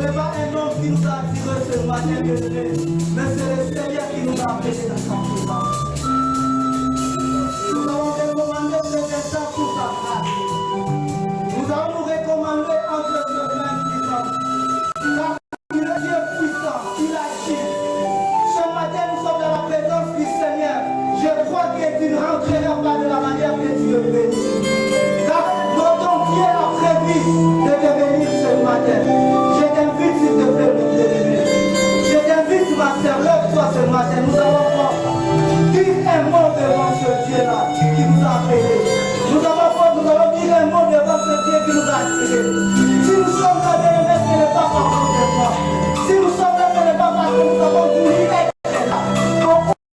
n'est pas un homme qui nous a attiré ce matin, mais c'est le Seigneur qui nous a appelés dans sa présence. Nous avons recommandé cet instant pour sa grâce. Nous allons nous recommander entre ses mains puissantes. Car il est Dieu puissant, il agit. Ce matin, nous sommes dans la présence du Seigneur. Je crois que tu ne rentreras pas de la manière que tu es venu. Car notre Dieu a prévu de te venir ce matin. Je t'invite, s'il te plaît, mon bien-aimé. Je t'invite, ma sœur, lève-toi ce matin. Nous allons dire un mot devant ce Dieu-là qui nous a appelés. Nous allons dire un mot devant ce Dieu qui nous a attirés. Si nous sommes là, bien-aimés, ce n'est pas par contre toi. Si nous sommes là, ce n'est pas parce que nous avons voulu être là.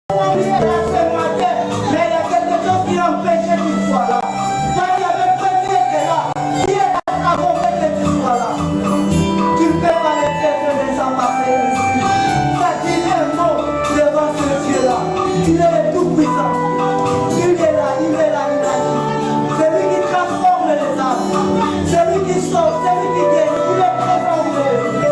On est là ce matin, mais il y a quelque chose qui empêchait qu'il soit là. Toi qui avais prévu d'être là, qui est là avant que tu sois là. Tu ne peux pas laisser ce dessin passer ici. Ça dit un mot devant ce Dieu-là. Il est le tout-puissant. Il est là, il agit. C'est lui qui transforme les âmes. C'est lui qui sauve, c'est lui qui guérit. Il est présent, il est là.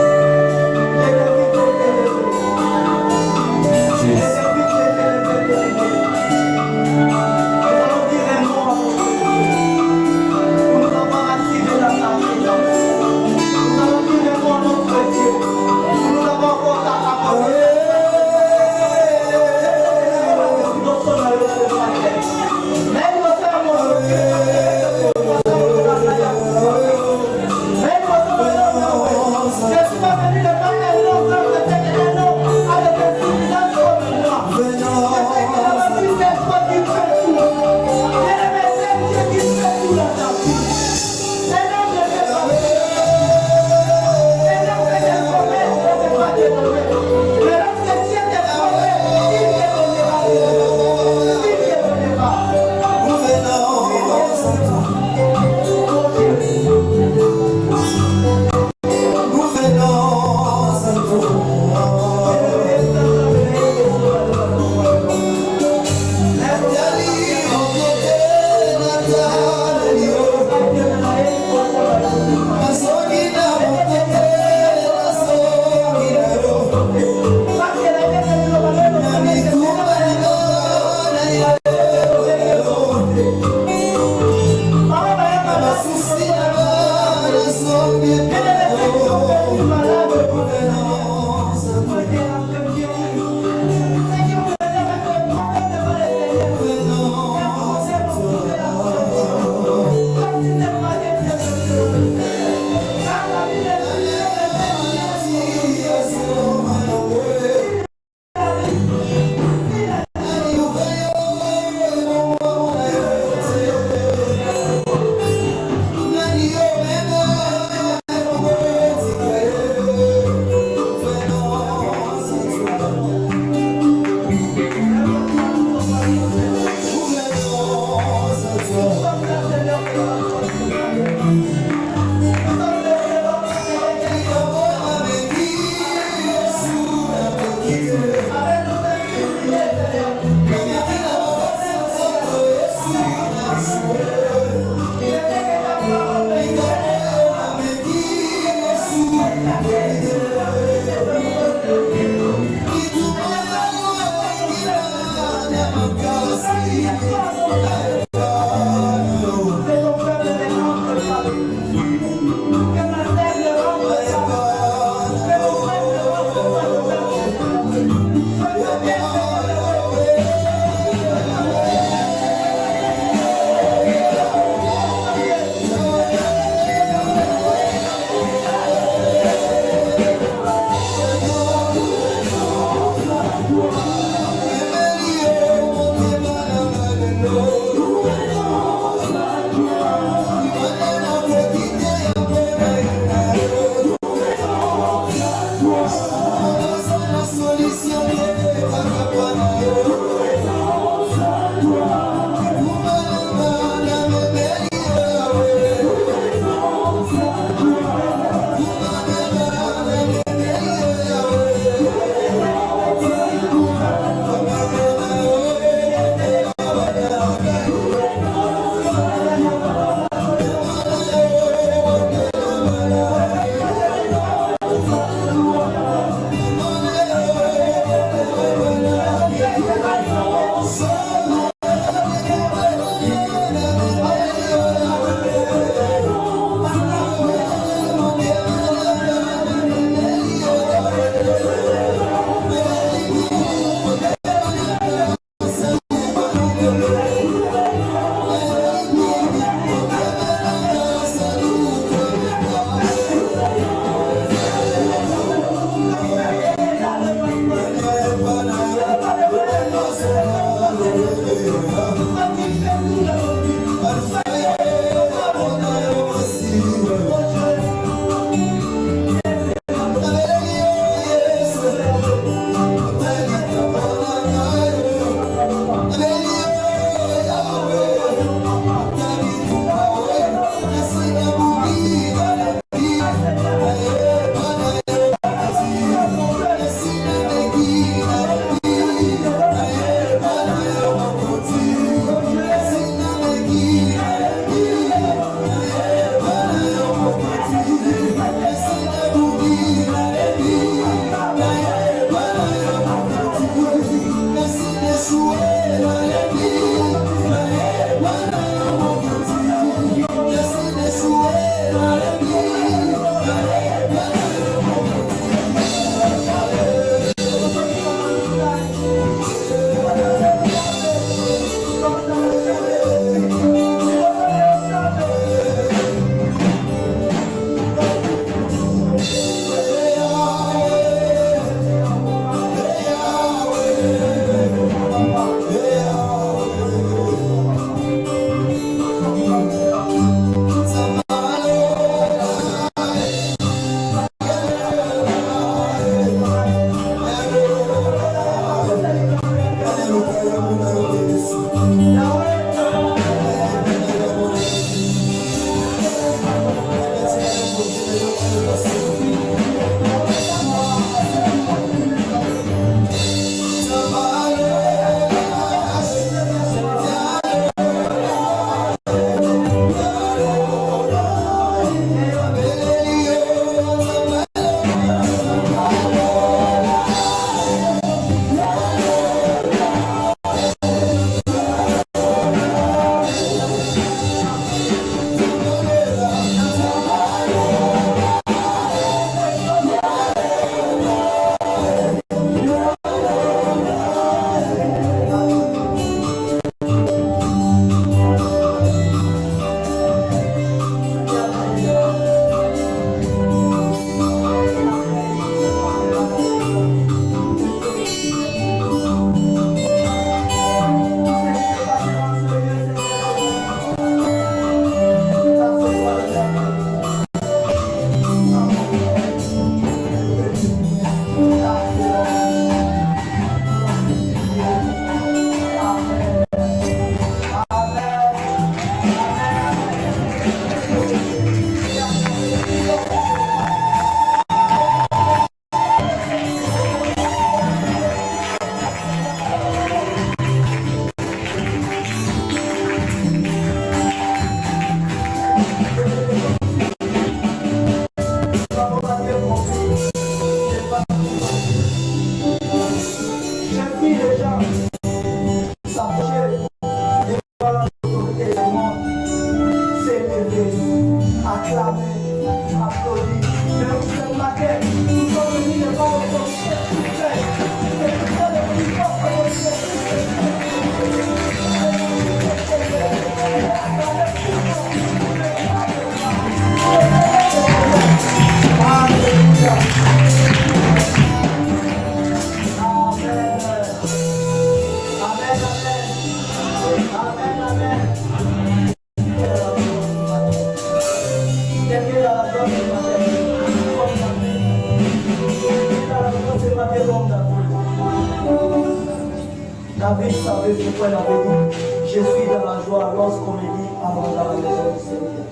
David savait pourquoi il avait dit je suis dans la joie lorsqu'on me dit avant dans la maison du Seigneur.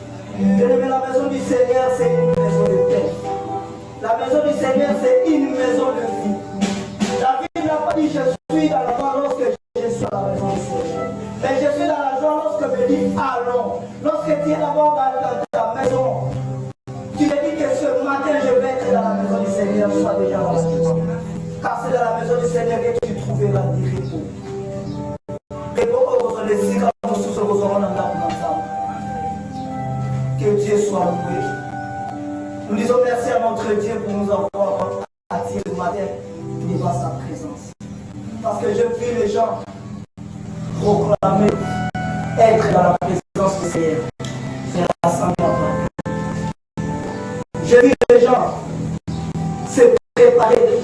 Bien-aimé, la maison du Seigneur, c'est une maison de paix. La maison du Seigneur, c'est une maison de vie. David n'a pas dit je suis dans la joie lorsque je suis dans la maison du Seigneur. Mais je suis dans la joie lorsque me dit allons. Lorsque tu es d'abord dans ta maison, tu te dis que ce matin je vais être dans la maison du Seigneur, sois déjà dans la maison. Car c'est dans la maison du Seigneur que tu trouveras du repos. Que Dieu soit loué. Nous disons merci à notre Dieu pour nous avoir attiré le matin devant sa présence. Parce que je vis les gens proclamer être dans la présence du Seigneur. C'est la Sainte Parole. Je vis les gens se préparer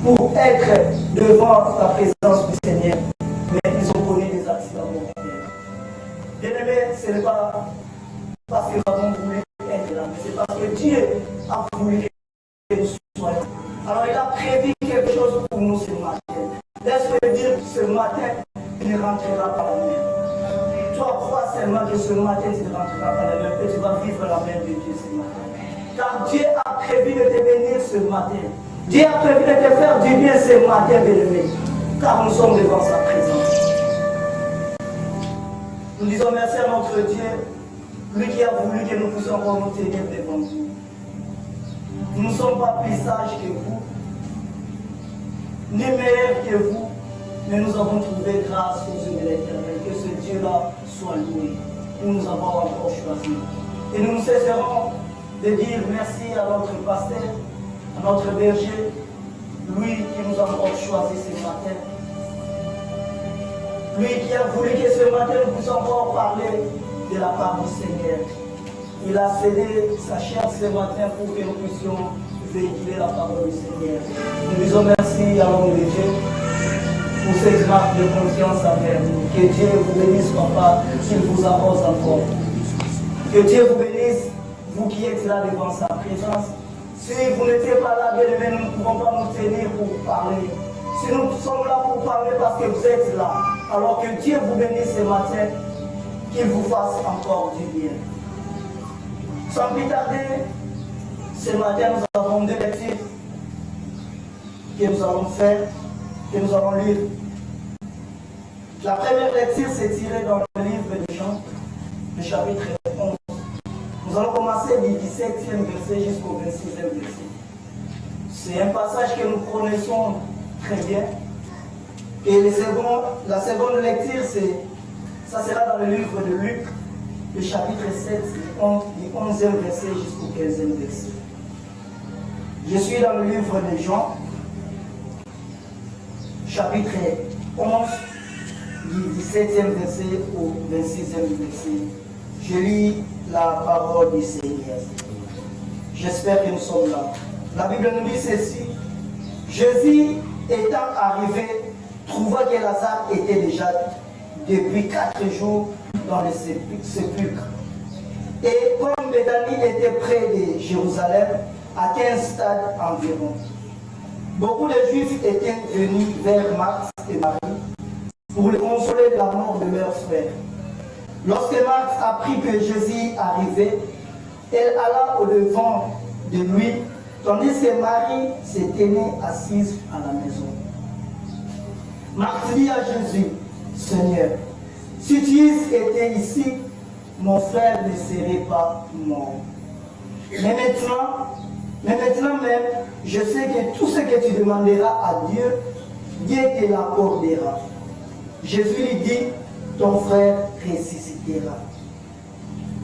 pour être devant la présence du Seigneur. Mais ils ont connu des accidents mortels. Bien-aimé, ce n'est pas parce que nous avons voulu être là, mais c'est parce que Dieu a voulu que nous soyons. Alors il a prévu quelque chose pour nous ce matin. Laisse-moi dire que ce matin, il ne rentrera pas la mer. Toi, crois seulement que ce matin, tu ne rentreras pas la mer, que tu vas vivre la main de Dieu ce matin. Car Dieu a prévu de te bénir ce matin. Dieu a prévu de te faire du bien ce matin, bien-aimé. Car nous sommes devant sa présence. Nous disons merci à notre Dieu. Lui qui a voulu que nous puissions nous tenir devant vous. Nous ne sommes pas plus sages que vous, ni meilleurs que vous, mais nous avons trouvé grâce aux yeux de l'Éternel. Que ce Dieu-là soit loué. Nous nous avons encore choisi. Et nous ne cesserons de dire merci à notre pasteur, à notre berger, lui qui nous a encore choisi ce matin. Lui qui a voulu que ce matin nous puissions encore parler de la part du Seigneur. Il a cédé sa chair ce matin pour que nous puissions véhiculer la parole du Seigneur. Nous disons merci à l'homme de Dieu pour cette marque de confiance envers nous. Que Dieu vous bénisse, papa, qu'il vous arrose encore. Que Dieu vous bénisse, vous qui êtes là devant sa présence. Si vous n'étiez pas là, bien aimé, nous ne pouvons pas nous tenir pour parler. Si nous sommes là pour parler parce que vous êtes là, alors que Dieu vous bénisse ce matin, qu'il vous fasse encore du bien. Sans plus tarder, Ce matin, nous avons deux lectures que nous allons faire, que nous allons lire. La première lecture s'est tirée dans le livre de Jean, le chapitre 11. Nous allons commencer du 17e verset jusqu'au 26e verset. C'est un passage que nous connaissons très bien. Et la seconde lecture, ça sera dans le livre de Luc, le chapitre 7, du 11e verset jusqu'au 15e verset. Je suis dans le livre de Jean, chapitre 11, du 17e verset au 26e verset. Je lis la parole du Seigneur. J'espère que nous sommes là. La Bible nous dit ceci. Jésus étant arrivé, trouva que Lazare était déjà depuis 4 jours dans le sépulcre. Et comme Béthanie était près de Jérusalem, à 15 stades environ, beaucoup de Juifs étaient venus vers Marthe et Marie pour les consoler de la mort de leur frère. Lorsque Marthe apprit que Jésus arrivait, elle alla au-devant de lui, tandis que Marie se tenait assise à la maison. Marthe dit à Jésus, Seigneur, si tu étais ici, mon frère ne serait pas mort. Mais maintenant même, je sais que tout ce que tu demanderas à Dieu, Dieu te l'accordera. Jésus lui dit, ton frère ressuscitera.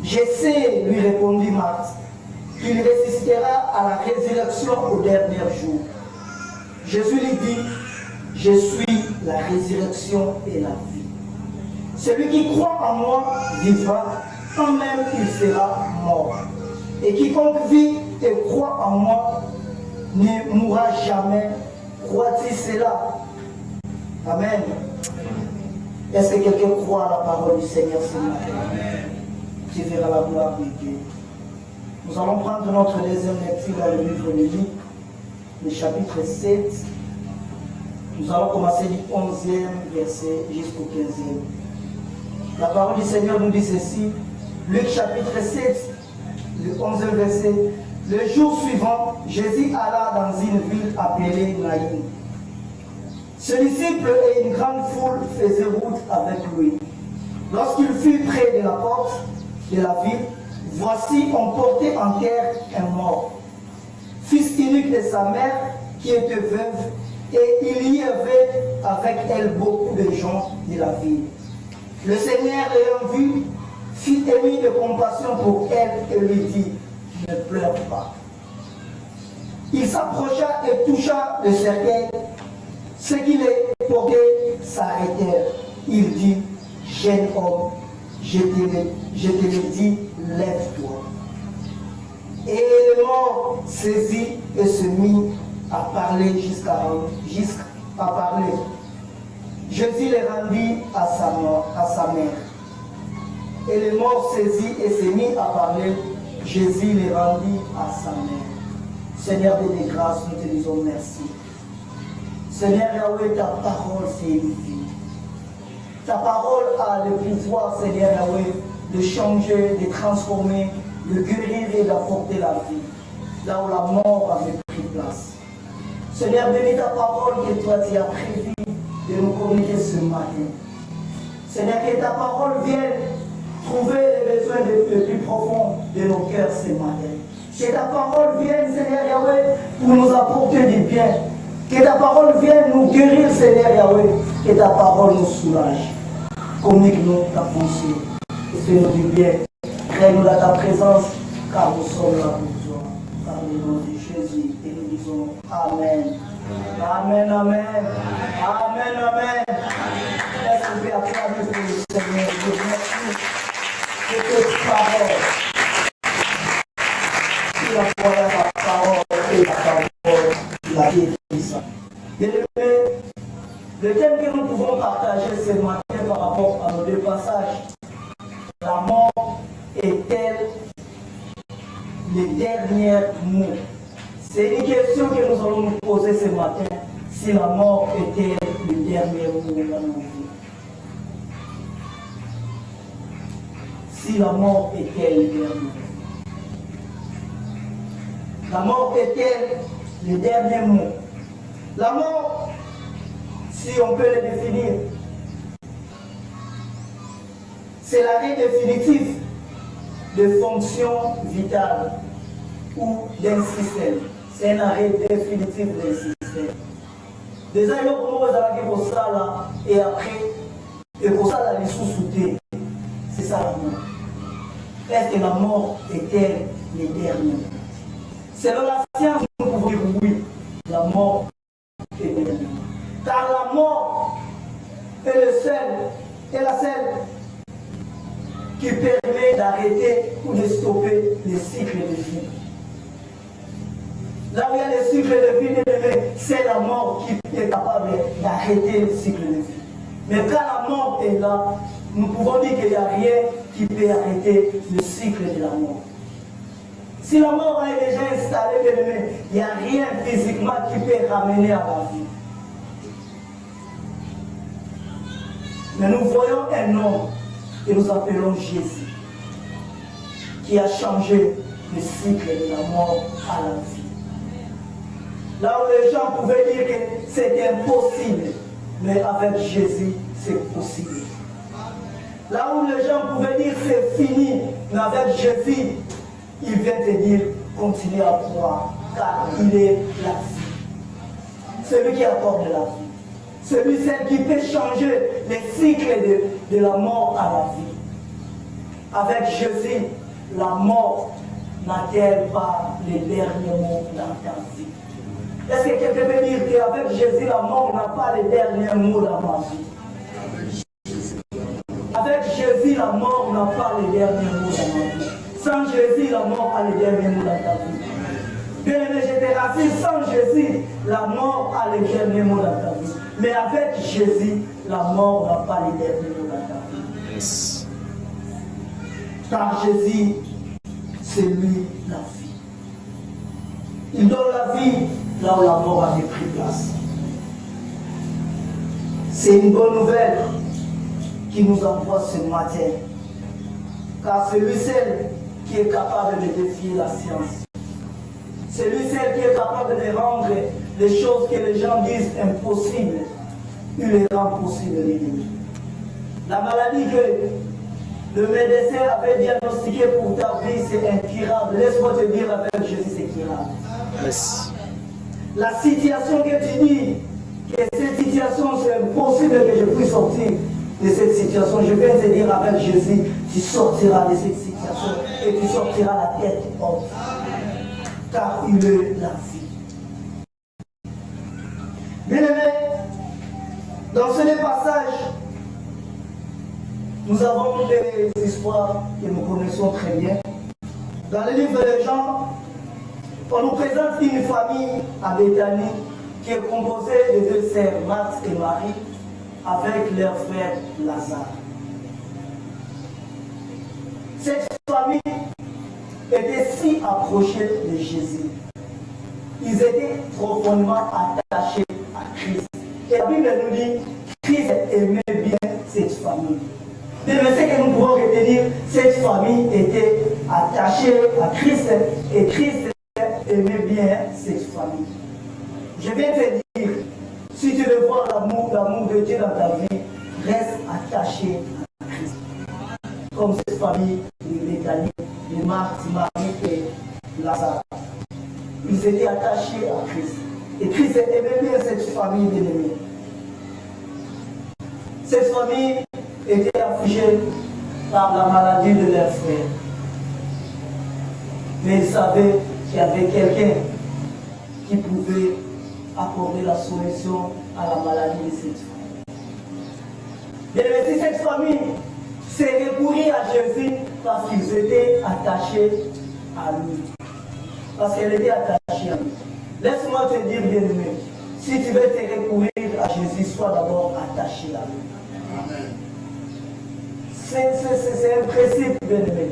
Je sais, lui répondit Marthe, qu'il ressuscitera à la résurrection au dernier jour. Jésus lui dit, je suis la résurrection et la vie. Celui qui croit en moi vivra, quand même il sera mort. Et quiconque vit et croit en moi ne mourra jamais. Crois-tu cela? Amen. Est-ce que quelqu'un croit à la parole du Seigneur ce matin? Tu verras la gloire de Dieu. Nous allons prendre notre deuxième lecture dans le livre de Luc, le chapitre 7. Nous allons commencer du 11e verset jusqu'au 15e. La parole du Seigneur nous dit ceci. Luc chapitre 7, le 11e verset. Le jour suivant, Jésus alla dans une ville appelée Naïm. Ses disciples et une grande foule faisaient route avec lui. Lorsqu'il fut près de la porte de la ville, voici on portait en terre un mort, fils unique de sa mère qui était veuve, et il y avait avec elle beaucoup de gens de la ville. Le Seigneur l'ayant vu, fit ému de compassion pour elle et lui dit, ne pleure pas. Il s'approcha et toucha le cercueil. Ceux qui les portaient s'arrêtèrent. Il dit, jeune homme, je te le dis, lève-toi. Et le mort saisit et se mit à parler jusqu'à parler. Jésus les rendit à sa mère. Et le mort saisit et se mit à parler. Jésus les rendit à sa mère. Seigneur de grâce, nous te disons merci. Seigneur Yahweh, ta parole c'est une vie. Ta parole a le pouvoir, Seigneur Yahweh, de changer, de transformer, de guérir et d'apporter la vie. Là où la mort avait pris place. Seigneur, bénis ta parole que toi tu as prévu de nous communiquer ce matin. Seigneur, que ta parole vienne trouver les besoins les plus profonds de nos cœurs ce matin. Que ta parole vienne, Seigneur Yahweh, pour nous apporter du bien. Que ta parole vienne nous guérir, Seigneur Yahweh. Que ta parole nous soulage. Communique-nous ta pensée. Et fais-nous du bien. Crée-nous dans ta présence, car nous sommes là pour toi. Par le nom de Jésus. Et nous disons Amen. Amen, Amen. Amen, Amen. Est-ce que vous pouvez applaudir pour le Seigneur? Je vous remercie de cette parole. Il a parlé la parole et la parole, la guérison. Bien-aimés, le thème que nous pouvons partager ce matin par rapport à nos deux passages, la mort est-elle le dernier mot? C'est une question que nous allons nous poser ce matin, si la mort était le dernier mot dans nos vies. Si la mort était le dernier mot. La mort est-elle le dernier mot? La mort, si on peut le définir, c'est l'arrêt définitif de fonctions vitales ou d'un système. C'est un arrêt définitif d'un système. Déjà, il y a beaucoup de ça et après, et pour ça, la sous-souté. C'est ça la mort. Est-ce que la mort est-elle le dernier? Selon la science, nous pouvons dire oui, la mort est le dernier. Car la mort est la seule qui permet d'arrêter ou de stopper les cycles de vie. Là où il y a les cycles de vie, c'est la mort qui est capable d'arrêter le cycle de vie. Mais quand la mort est là, nous pouvons dire qu'il n'y a rien qui peut arrêter le cycle de la mort. Si la mort est déjà installée, il n'y a rien physiquement qui peut ramener à la vie. Mais nous voyons un homme que nous appelons Jésus, qui a changé le cycle de la mort à la vie. Là où les gens pouvaient dire que c'était impossible, mais avec Jésus, c'est possible. Là où les gens pouvaient dire c'est fini, mais avec Jésus, il vient te dire continue à croire, car il est la vie. Celui qui accorde la vie. Celui-ci qui peut changer les cycles de la mort à la vie. Avec Jésus, la mort n'a-t-elle pas les derniers mots dans ta vie? Est-ce que quelqu'un peut dire qu'avec Jésus, la mort n'a pas les derniers mots dans ma vie? Avec Jésus, la mort n'a pas les derniers mots dans ma vie. Sans Jésus, la mort a les derniers mots dans ta vie. Bien-aimé, je te rassure, sans Jésus, la mort a les derniers mots dans ta vie. Mais avec Jésus, la mort n'a pas les derniers mots dans ta vie. Yes. Car Jésus, c'est lui la vie. Il donne la vie là où la mort avait pris place. C'est une bonne nouvelle qui nous envoie ce matin. Car c'est lui seul qui est capable de défier la science. C'est lui seul qui est capable de rendre les choses que les gens disent impossibles. Il les rend possibles. La maladie que le médecin avait diagnostiquée pour ta vie, c'est incurable. Laisse-moi te dire avec Jésus, c'est curable. Yes. La situation que tu dis, que cette situation c'est impossible que je puisse sortir de cette situation, je vais te dire avec Jésus, tu sortiras de cette situation et tu sortiras la tête haute. Car il est la vie. Bien-aimés, dans ce passage, nous avons des histoires que nous connaissons très bien. Dans le livre de Jean, on nous présente une famille à Béthanie qui est composée de deux sœurs, Marthe et Marie, avec leur frère Lazare. Cette famille était si approchée de Jésus. Ils étaient profondément attachés à Christ. Et la Bible nous dit Christ aimait bien cette famille. Mais ce que nous pouvons retenir, cette famille était attachée à Christ et Christ aimait bien cette famille. Je viens te dire, si tu veux voir l'amour de Dieu dans ta vie, reste attaché à Christ. Comme cette famille de Béthanie, de Marthe, Marie et Lazare. Ils étaient attachés à Christ. Et Christ aimait bien cette famille bien-aimée. Cette famille était affligée par la maladie de leur frère. Mais ils savaient qu'il y avait quelqu'un qui pouvait apporter la solution à la maladie de cette famille. Et si cette famille s'est recourue à Jésus parce qu'ils étaient attachés à lui. Parce qu'elle était attachée à lui. Laisse-moi te dire, bien-aimé, si tu veux te recourir à Jésus, sois d'abord attaché à lui. Amen. C'est un principe, bien-aimé.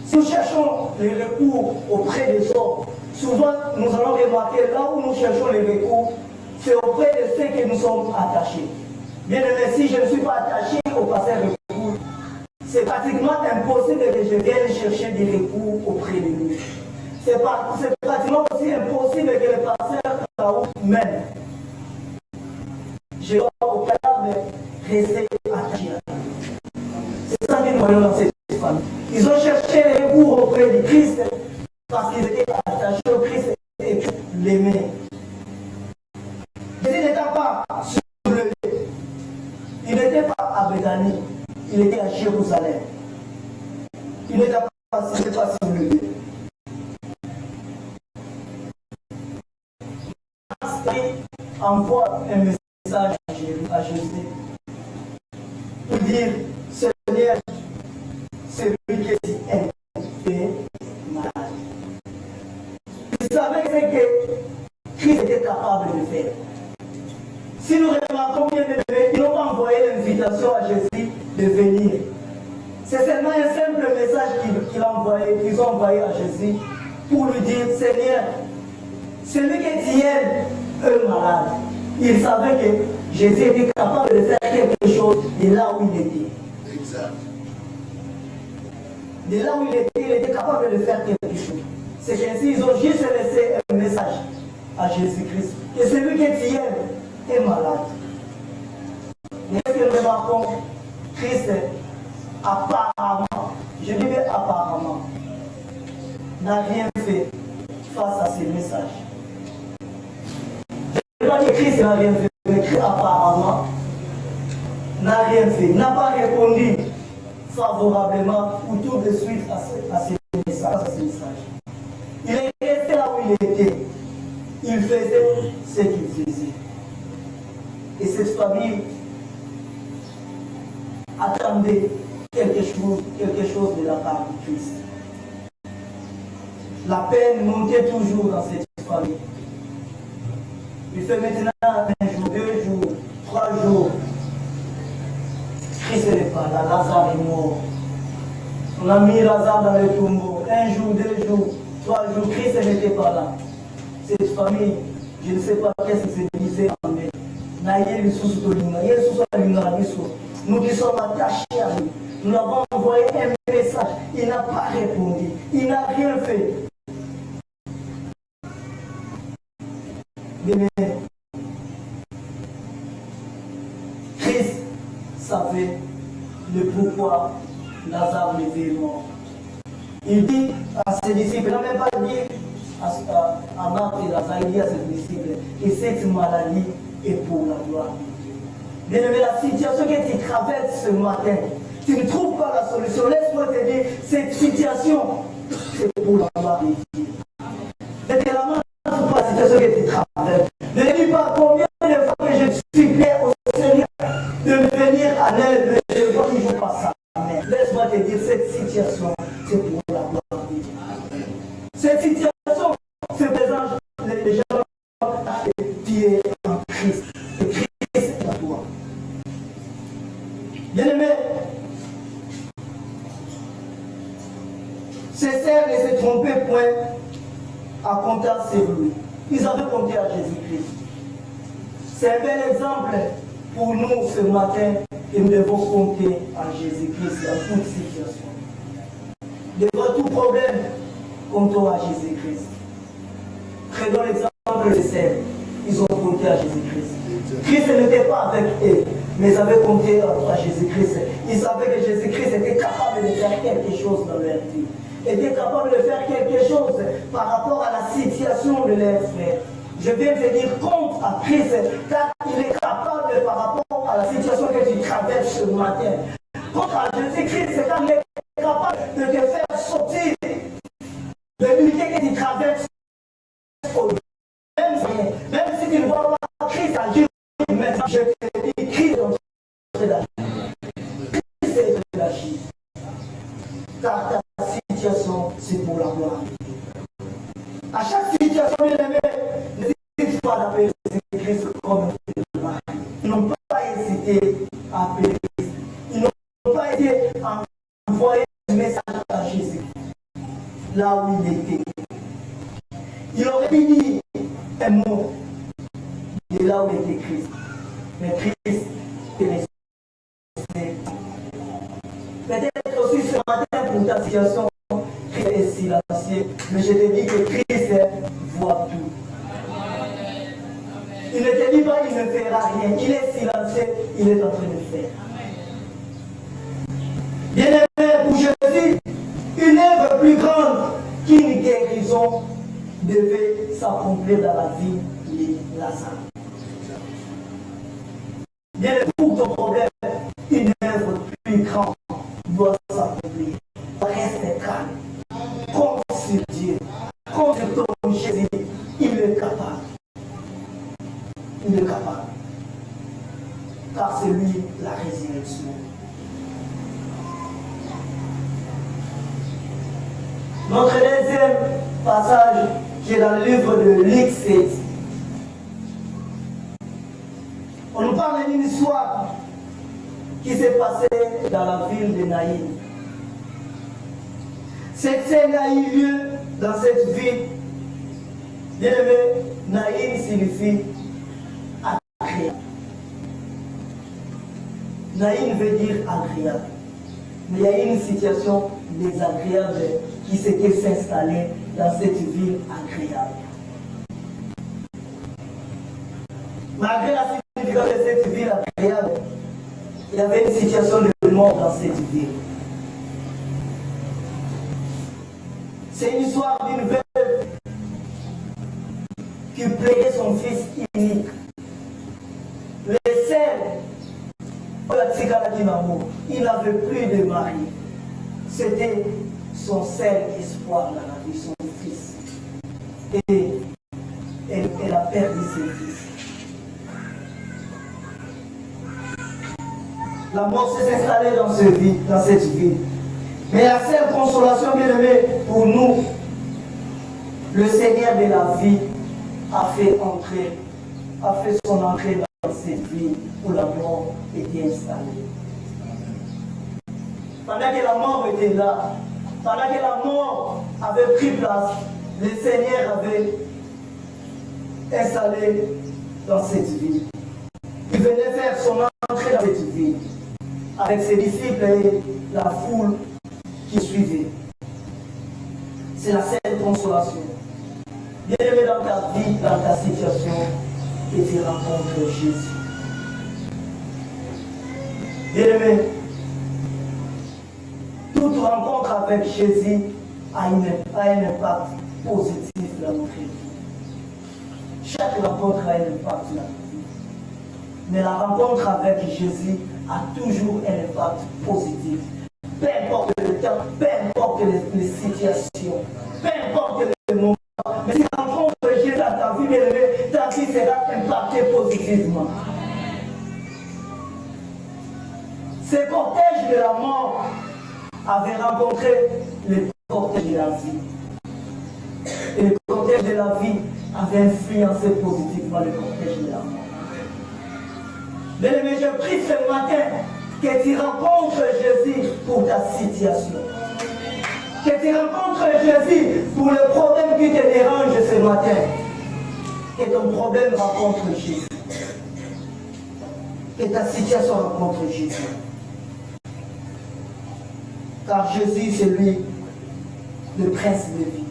Si nous cherchons les recours auprès des hommes, souvent nous allons remarquer là où nous cherchons les recours, c'est auprès de ceux que nous sommes attachés. Bien aimé, si je ne suis pas attaché au pasteur recours, c'est pratiquement impossible que je vienne chercher des recours auprès de lui. C'est pratiquement aussi impossible que le pasteur Taou même. Je dois au préalable rester attaché à lui. C'est ça que nous voyons dans cette famille. Ils ont cherché les recours auprès du Christ parce qu'ils étaient attachés au Christ et puis l'aimaient. Jésus n'était pas sur le lieu. Il n'était pas à Béthanie. Il était à Jérusalem. Il n'était pas sur le lieu. Il envoie un message à Jésus pour dire, Seigneur, celui qui est malade. Il savait ce que Christ était capable de faire. Si nous remarquons bien, ils n'ont pas envoyé l'invitation à Jésus de venir. C'est seulement un simple message qu'ils ont envoyé à Jésus pour lui dire, Seigneur, celui qui tient un malade, il savait que Jésus était capable de faire quelque chose de là où il était. Exact. De là où il était capable de faire quelque chose. C'est qu'ainsi, ils ont juste laissé un message à Jésus-Christ. Que celui qui tient est malade. Mais est-ce que nous remarquons, Christ, apparemment, je dis bien apparemment, n'a rien fait face à ces messages. Je ne veux pas dire que Christ n'a rien fait, mais Christ apparemment n'a rien fait, n'a pas répondu favorablement ou tout de suite à ces messages. Il est resté là où il était. Il faisait ce qu'il faisait. Et cette famille attendait quelque chose de la part de Christ. La peine montait toujours dans cette famille. Il fait maintenant un jour, 2 jours, 3 jours. Christ n'est pas là, Lazare est mort. On a mis Lazare dans le tombeau. 1 jour, 2 jours, 3 jours, Christ n'était pas là. Cette famille, je ne sais pas qu'est-ce qui se disait en elle. Nous qui sommes attachés à lui, nous avons envoyé un message, il n'a pas répondu, il n'a rien fait. Mais Christ savait le pourquoi Lazare était mort. Il dit à ses disciples, il n'a même pas dit à Marthe et Lazare, il dit à ses disciples, et cette maladie est pour la gloire de Dieu. Mais la situation que tu traverses ce matin, tu ne trouves pas la solution. Laisse-moi te dire, cette situation, c'est pour la gloire de Dieu. Ne te lamente pas la situation que tu traverses. Ne dis pas combien de fois que je supplie au Seigneur de venir à l'aide, mais je ne vois toujours pas ça. Mais laisse-moi te dire, cette situation, c'est pour la gloire de Dieu. Cette situation se présente les gens qui est en Christ. Et Christ est en toi. Bien-aimés, ces sœurs ne se trompaient point à compter sur lui. Ils avaient compté à Jésus-Christ. C'est un bel exemple pour nous ce matin et nous devons compter à Jésus-Christ dans toute situation. Devant tout problème, comptons à Jésus-Christ. Prenons l'exemple des sœurs. Ils ont compté à Jésus-Christ. Christ n'était pas avec eux, mais ils avaient compté à Jésus-Christ. Ils savaient que Jésus-Christ était capable de faire quelque chose dans leur vie. Était capable de faire quelque chose par rapport à la situation de leurs frères. Je viens te dire compte à Christ, car il est capable par rapport à la situation que tu traverses ce matin. Compte à Jésus-Christ, car il est capable de te faire sortir de l'unité que tu traverses. Même si tu ne vois pas Christ agir maintenant, je te dis Christ est en train d'agir. Christ est en train d'agir. Car ta situation, c'est pour la gloire. À chaque situation, bien aimé, n'hésite pas d'appeler Jésus-Christ comme un témoin. Ils n'ont pas hésité à appeler Christ. Ils n'ont pas hésité à envoyer un message à Jésus, là où il était. Il aurait pu dire un mot de là où était Christ. Mais Christ est resté. Peut-être situation, Christ est silencieux. Mais je te dis que Christ voit tout. Il ne te dit pas qu'il ne fera rien. Il est silencieux, il est en train de faire. Bien-aimé, pour Jésus, une œuvre plus grande qu'une guérison devait s'accomplir dans la vie de Lazare. Bien-aimé, pour ton problème, une œuvre plus grande doit s'accomplir. Reste calme. Compte sur Dieu. Compte sur ton Jésus. Il est capable. Il est capable. Car c'est lui la résurrection. Notre deuxième passage qui est dans le livre de Luc 7. On nous parle d'une histoire qui s'est passée dans la ville de Naïm. Cette scène a eu lieu dans cette ville. Bien-aimé, Naïm signifie agréable. Naïm veut dire agréable. Mais il y a une situation désagréable qui s'était s'installer dans cette ville agréable. Malgré la signification de cette ville agréable, il y avait une situation de mort dans cette ville. C'est une histoire d'une veuve qui plaignait son fils unique. Le seul, il n'avait plus de mari. C'était son seul espoir dans la vie, son fils. Et elle a perdu ses fils. La mort s'est installée dans cette vie. Mais la seule consolation, bien aimée, pour nous, le Seigneur de la vie a fait son entrée dans cette vie où la mort était installée. Pendant que la mort était là, pendant que la mort avait pris place, le Seigneur avait installé dans cette vie. Il venait faire son entrée dans cette vie avec ses disciples et la foule qui suivait. C'est la seule consolation. Bien-aimé dans ta vie, dans ta situation, et tu rencontres Jésus. Bien-aimé, toute rencontre avec Jésus a un impact positif dans notre vie. Chaque rencontre a un impact dans notre vie. Mais la rencontre avec Jésus a toujours un impact positif. Peu importe le temps, peu importe les situations, peu importe le moment. Mais si tu rencontres Jésus dans ta vie, bien-aimé, ta vie sera impactée positivement. Ce cortège de la mort avait rencontré le cortège de la vie. Et le cortège de la vie avait influencé positivement le cortège de la mort. Bien-aimé, je prie ce matin que tu rencontres Jésus pour ta situation. Que tu rencontres Jésus pour le problème qui te dérange ce matin. Que ton problème rencontre Jésus. Que ta situation rencontre Jésus. Car Jésus, c'est lui, le prince de vie.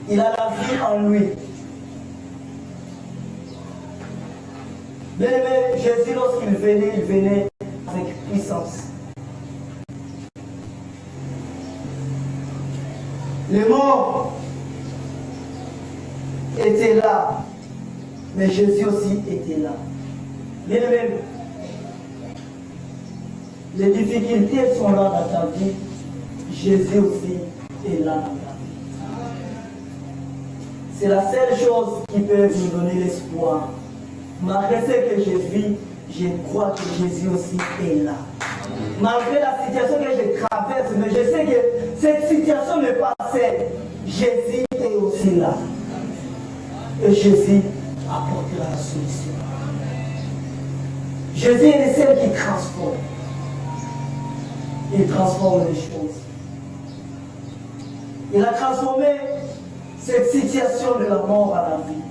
Il a la vie en lui. Bien-aimé, Jésus, lorsqu'il venait avec puissance. Les morts étaient là, mais Jésus aussi était là. Bien-aimé, les difficultés sont là dans ta vie, Jésus aussi est là dans ta vie. C'est la seule chose qui peut nous donner l'espoir. Malgré ce que je vis, je crois que Jésus aussi est là. Malgré la situation que je traverse, mais je sais que cette situation n'est pas celle. Jésus est aussi là. Et Jésus apportera la solution. Jésus est le seul qui transforme. Il transforme les choses. Il a transformé cette situation de la mort à la vie.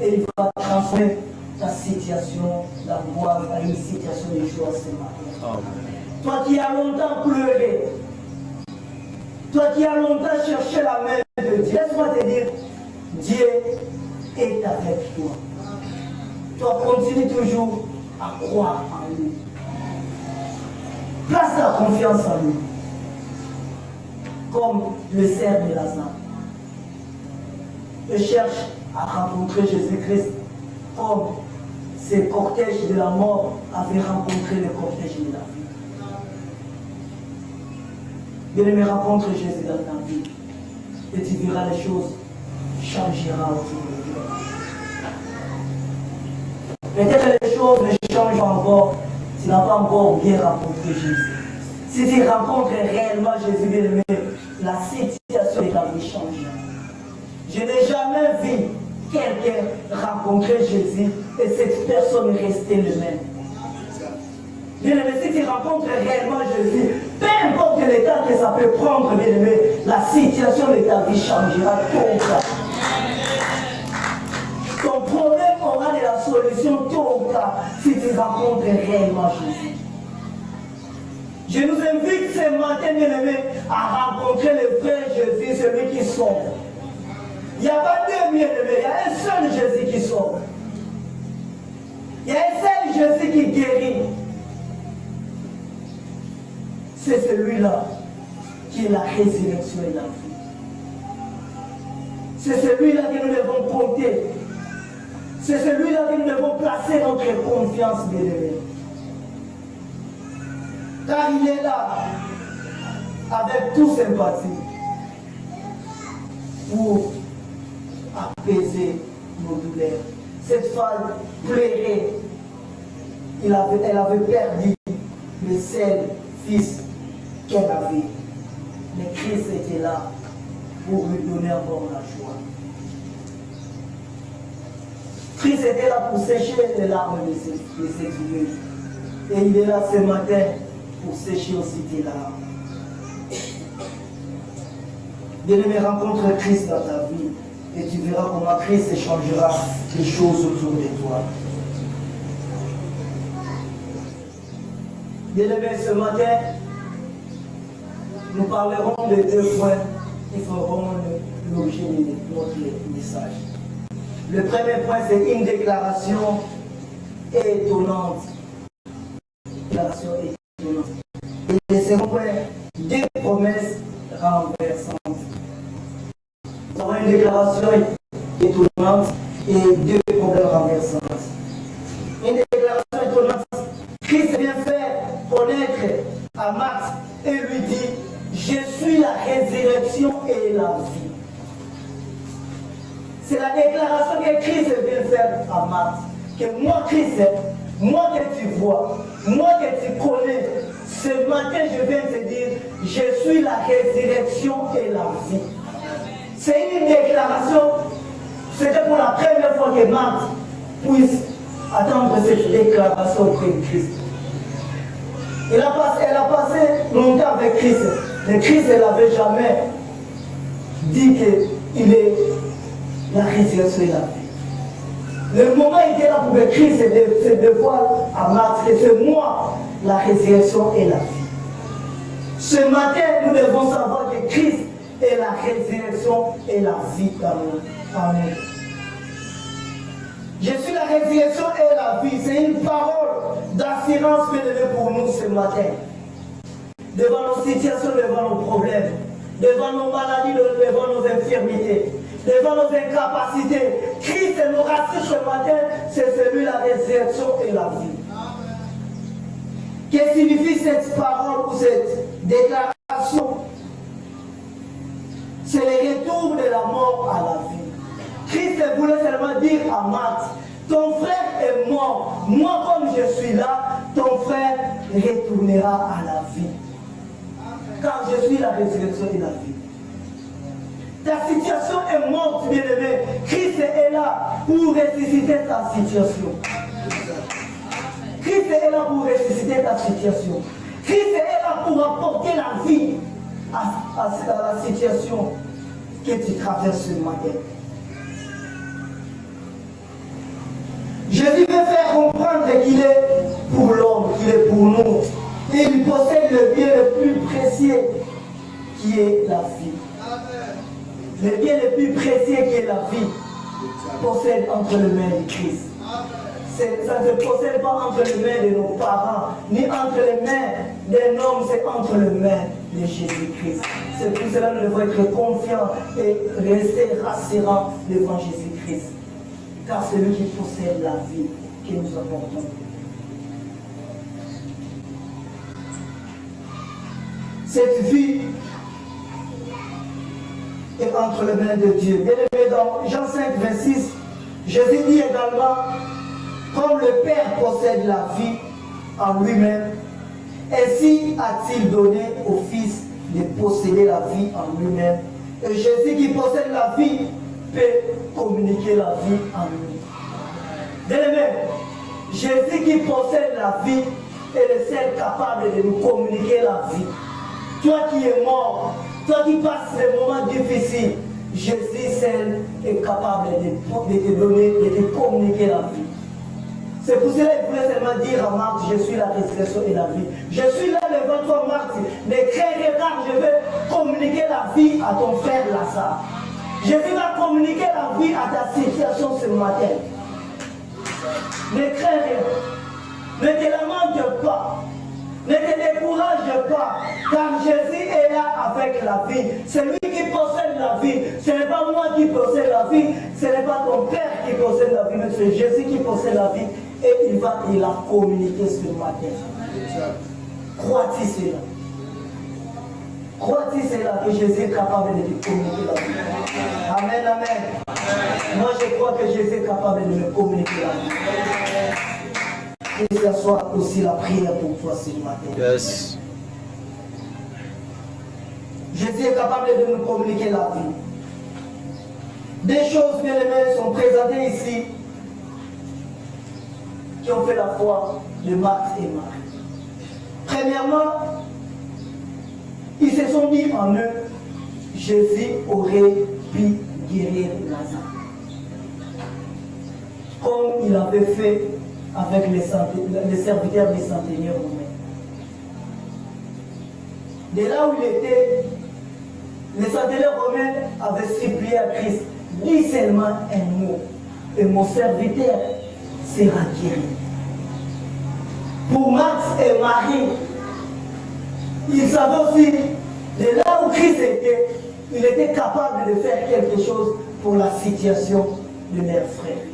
Et il va transformer ta situation d'angoisse à une situation de joie ce matin. Toi qui as longtemps pleuré, Toi qui as longtemps cherché la main de Dieu, laisse-moi te dire, Dieu est avec toi. Toi, continue toujours à croire en lui. Place ta confiance en lui. Comme le cerf de Lazare. Je cherche à rencontrer Jésus-Christ comme ces cortèges de la mort avaient rencontré le cortège de la vie. Bien-aimé, rencontre Jésus dans ta vie et tu verras les choses changera autour de toi. Peut-être les choses ne changent pas encore, tu n'as pas encore bien rencontré Jésus. Si tu rencontres réellement Jésus, bien-aimé, la situation de ta vie change. Je n'ai jamais vu quelqu'un rencontrer Jésus et cette personne rester le même. Bien-aimé, si tu rencontres réellement Jésus, peu importe l'état que ça peut prendre, bien-aimé, la situation de ta vie changera tôt ou tard. Ton problème aura de la solution tôt ou tard si tu rencontres réellement Jésus. Je nous invite ce matin, bien-aimé, à rencontrer le vrai Jésus, celui qui sauve. Il n'y a pas deux bien-aimés, il y a un seul Jésus qui sauve. Il y a un seul Jésus qui guérit. C'est celui-là qui est la résurrection et la vie. C'est celui-là que nous devons compter. C'est celui-là que nous devons placer notre confiance, bien-aimés. Car il est là, avec toute sympathie, pour apaiser nos douleurs. Cette femme pleurait. Elle avait perdu le seul fils qu'elle avait. Mais Christ était là pour lui donner encore la joie. Christ était là pour sécher les larmes de ses filles. Et il est là ce matin pour sécher aussi tes larmes. Bien-aimé, rencontre Christ dans ta vie et tu verras comment Christ changera les choses autour de toi. Bien-aimé, ce matin, nous parlerons de deux points qui feront l'objet de notre message. Le premier point, c'est une déclaration étonnante. Déclaration étonnante. Et le second point, deux promesses renversantes. Nous avons une déclaration étonnante et deux problèmes renversants. Une déclaration étonnante. Christ vient faire connaître à Marthe et lui dit, je suis la résurrection et la vie. C'est la déclaration que Christ vient faire à Marthe. Que moi, Christ, moi que tu vois, moi que tu connais, ce matin je viens te dire, je suis la résurrection et la vie. C'est une déclaration, c'était pour la première fois que Marthe puisse attendre cette déclaration auprès de Christ. Elle a passé longtemps avec Christ, mais Christ n'avait jamais dit qu'il est la résurrection et la vie. Le moment était là pour que Christ se dévoile à Marthe, que c'est moi la résurrection et la vie. Ce matin, nous devons savoir que Christ est la résurrection et la vie en nous. Je suis la résurrection et la vie. C'est une parole d'assurance pour nous ce matin. Devant nos situations, devant nos problèmes, devant nos maladies, devant nos infirmités, devant nos incapacités, Christ nous rassure ce matin, c'est celui la résurrection et la vie. Qu'est-ce que signifie cette parole ou cette déclaration? C'est le retour de la mort à la vie. Christ voulait seulement dire à Marthe, ton frère est mort, moi comme je suis là, ton frère retournera à la vie. Car je suis la résurrection et la vie. Ta situation est morte, bien-aimé. Christ est là pour ressusciter ta situation. Christ est là pour ressusciter ta situation. Christ est là pour apporter la vie à la situation que tu traverses ce matin. Jésus veut faire comprendre qu'il est pour l'homme, qu'il est pour nous. Et il possède le bien le plus précieux qui est la vie. Le bien le plus précieux qui est la vie possède entre les mains de Christ. Ça ne se possède pas entre les mains de nos parents, ni entre les mains d'un homme, c'est entre les mains de Jésus-Christ. C'est pour cela que nous devons être confiants et rester rassurants devant Jésus-Christ. Car c'est lui qui possède la vie que nous apportons. Cette vie est entre les mains de Dieu. Bien aimé, dans Jean 5, 26, Jésus dit également, comme le Père possède la vie en lui-même, ainsi a-t-il donné au Fils de posséder la vie en lui-même. Et Jésus qui possède la vie peut communiquer la vie en lui. Bien-aimé, Jésus qui possède la vie est le seul capable de nous communiquer la vie. Toi qui es mort, toi qui passes des moments difficiles, Jésus seul est capable de te donner, de te communiquer la vie. C'est pour cela qu'il voulait seulement dire à Marthe, je suis la résurrection et la vie. Je suis là devant toi, Marthe. Ne crains car je vais communiquer la vie à ton frère Lazare. Jésus va communiquer la vie à ta situation ce matin. Ne crains rien. Ne te lamente pas. Ne te décourage pas, car Jésus est là avec la vie. C'est lui qui possède la vie. Ce n'est pas moi qui possède la vie. Ce n'est pas ton Père qui possède la vie, mais c'est Jésus qui possède la vie. Et il la communiquer ce matin. Crois-tu cela? Crois-tu cela que Jésus est capable de te communiquer la vie? Amen, amen. Moi je crois que Jésus est capable de me communiquer la vie. Que ce soit aussi la prière pour toi ce matin. Yes. Jésus est capable de nous communiquer la vie. Des choses bien aimées sont présentées ici qui ont fait la foi de Marthe et Marie. Premièrement, ils se sont dit en eux, Jésus aurait pu guérir Lazare. Comme il avait fait avec les serviteurs des centeniers romains. De là où il était, les centeniers romains avaient supplié à Christ, dis seulement un mot, et mon serviteur sera guéri. Pour Marthe et Marie, ils savaient aussi, de là où Christ était, il était capable de faire quelque chose pour la situation de leurs frères.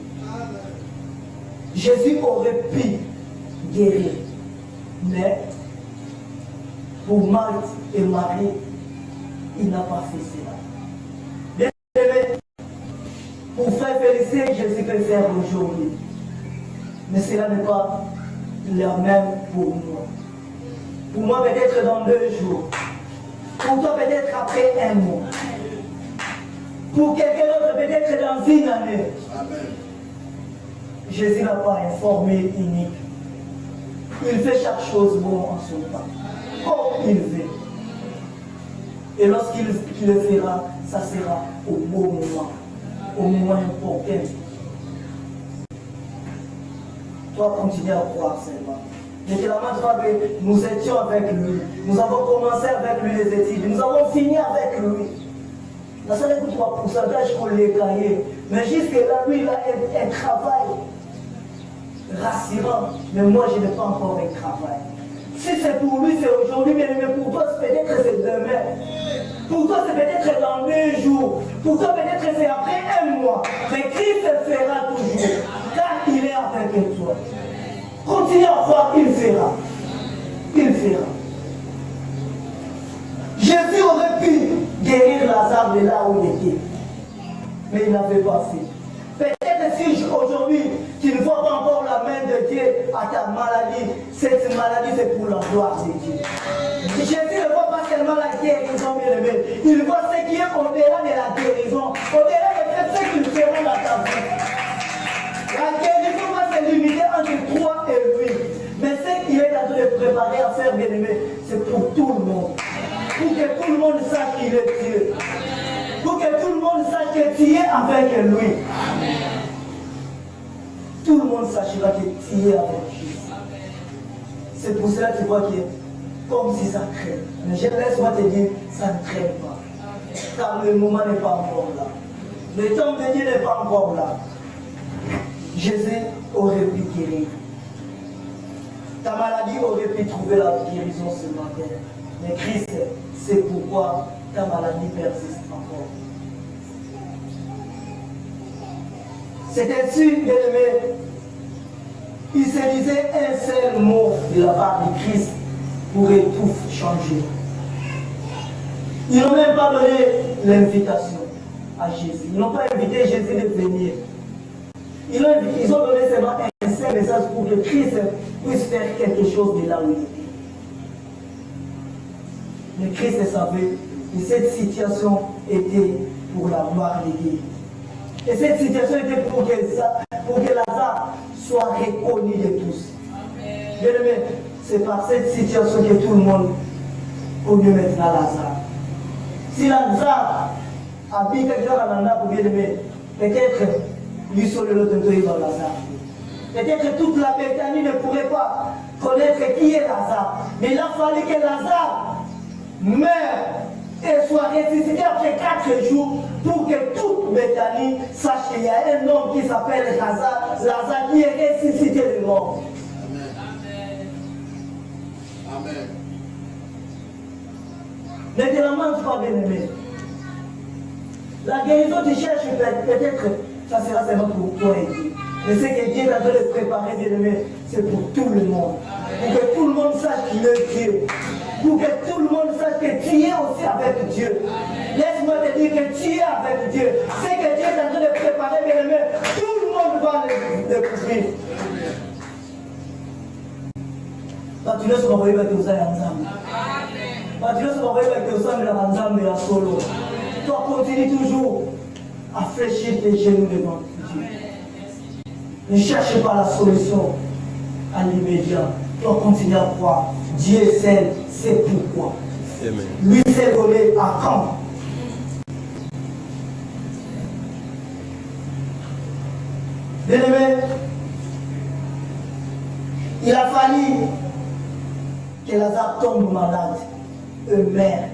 Jésus aurait pu guérir, mais pour Marthe et Marie, il n'a pas fait cela. Bien aimé, pour faire féliciter, Jésus peut faire aujourd'hui. Mais cela n'est pas la même pour moi. Pour moi, peut-être dans 2 jours. Pour toi, peut-être après 1 mois. Pour quelqu'un d'autre, peut-être dans 1 année. Amen. Jésus n'a pas une formule unique. Il fait chaque chose bon en son temps. Comme il veut. Et lorsqu'il le fera, ça sera au bon moment. Au moment important. Toi, continue à croire seulement. Ne te lamente pas que nous étions avec lui. Nous avons commencé avec lui les études. Nous avons fini avec lui. La seule écoute pour pourcentage qu'on les cahiers. Mais jusque-là, lui, il a un travail rassurant, mais moi je n'ai pas encore un travail. Si c'est pour lui, c'est aujourd'hui, mais pour toi, peut-être c'est demain. Pour toi, c'est peut-être dans 2 jours. Pour toi, peut-être c'est après 1 mois. Mais Christ le fera toujours, car il est avec toi. Continue à croire, il fera. Il fera. Jésus aurait pu guérir Lazare de là où il était, mais il n'avait pas fait. Peut-être si aujourd'hui tu ne vois pas encore la main de Dieu à ta maladie, cette maladie c'est pour la gloire de Dieu. Jésus ne voit pas seulement la guérison, bien aimé, il voit ce qui est au-delà de la guérison, au-delà de ce qu'il fera dans ta vie. La guérison va se limiter entre toi et lui, mais ce qu'il est en train de préparer à faire, bien aimé, c'est pour tout le monde. Pour que tout le monde sache qu'il est Dieu. Pour que tout le monde sache que tu es avec lui. Amen. Tout le monde sachera que tu es avec Jésus. C'est pour cela que tu vois que comme si ça traîne. Mais je laisse-moi te dire, ça ne traîne pas. Car le moment n'est pas encore là. Le temps de Dieu n'est pas encore là. Jésus aurait pu guérir. Ta maladie aurait pu trouver la guérison ce matin. Mais Christ, c'est pourquoi ta maladie persiste encore. C'est ainsi, bien-aimé, il se disait un seul mot de la part de Christ pourrait tout changer. Ils n'ont même pas donné l'invitation à Jésus. Ils n'ont pas invité Jésus de venir. Ils ont donné seulement un seul message pour que Christ puisse faire quelque chose de là où il était. Mais Christ savait que cette situation était pour la gloire de Dieu. Et cette situation était pour que Lazare soit reconnu de tous. Bien-aimé, c'est par cette situation que tout le monde connaît maintenant Lazare. Si Lazare habite quelque chose à pour bien-aimé, peut-être lui seul l'autre dans Lazare. Peut-être toute la Béthanie ne pourrait pas connaître qui est Lazare. Mais il a fallu que Lazare meure et soit ressuscité après 4 jours pour que toute Béthanie sache qu'il y a un homme qui s'appelle Lazare, Lazare qui est ressuscité de mort. Amen. Ne te lamente pas, bien-aimé. La guérison, tu cherches peut-être, ça sera seulement pour toi et Dieu. Mais ce que Dieu est en train de préparer, bien-aimé, c'est pour tout le monde. Pour que tout le monde sache qu'il est Dieu. Pour que tout le monde sache que tu es aussi avec Dieu. Laisse-moi te dire que tu es avec Dieu. Ce que Dieu est en train de préparer, bien-aimé, tout le monde va le découvrir. Tu ne sais pas avec tes ensemble. Tu ne sais pas avec tes ensemble et à solo. Toi, continue toujours à fléchir tes genoux devant Dieu. Ne cherche pas la solution à l'immédiat. Toi, continue à croire. Dieu seul sait pourquoi. Amen. Lui sait donner à quand. Bien-aimé, il a fallu que Lazare tombe malade, meurt,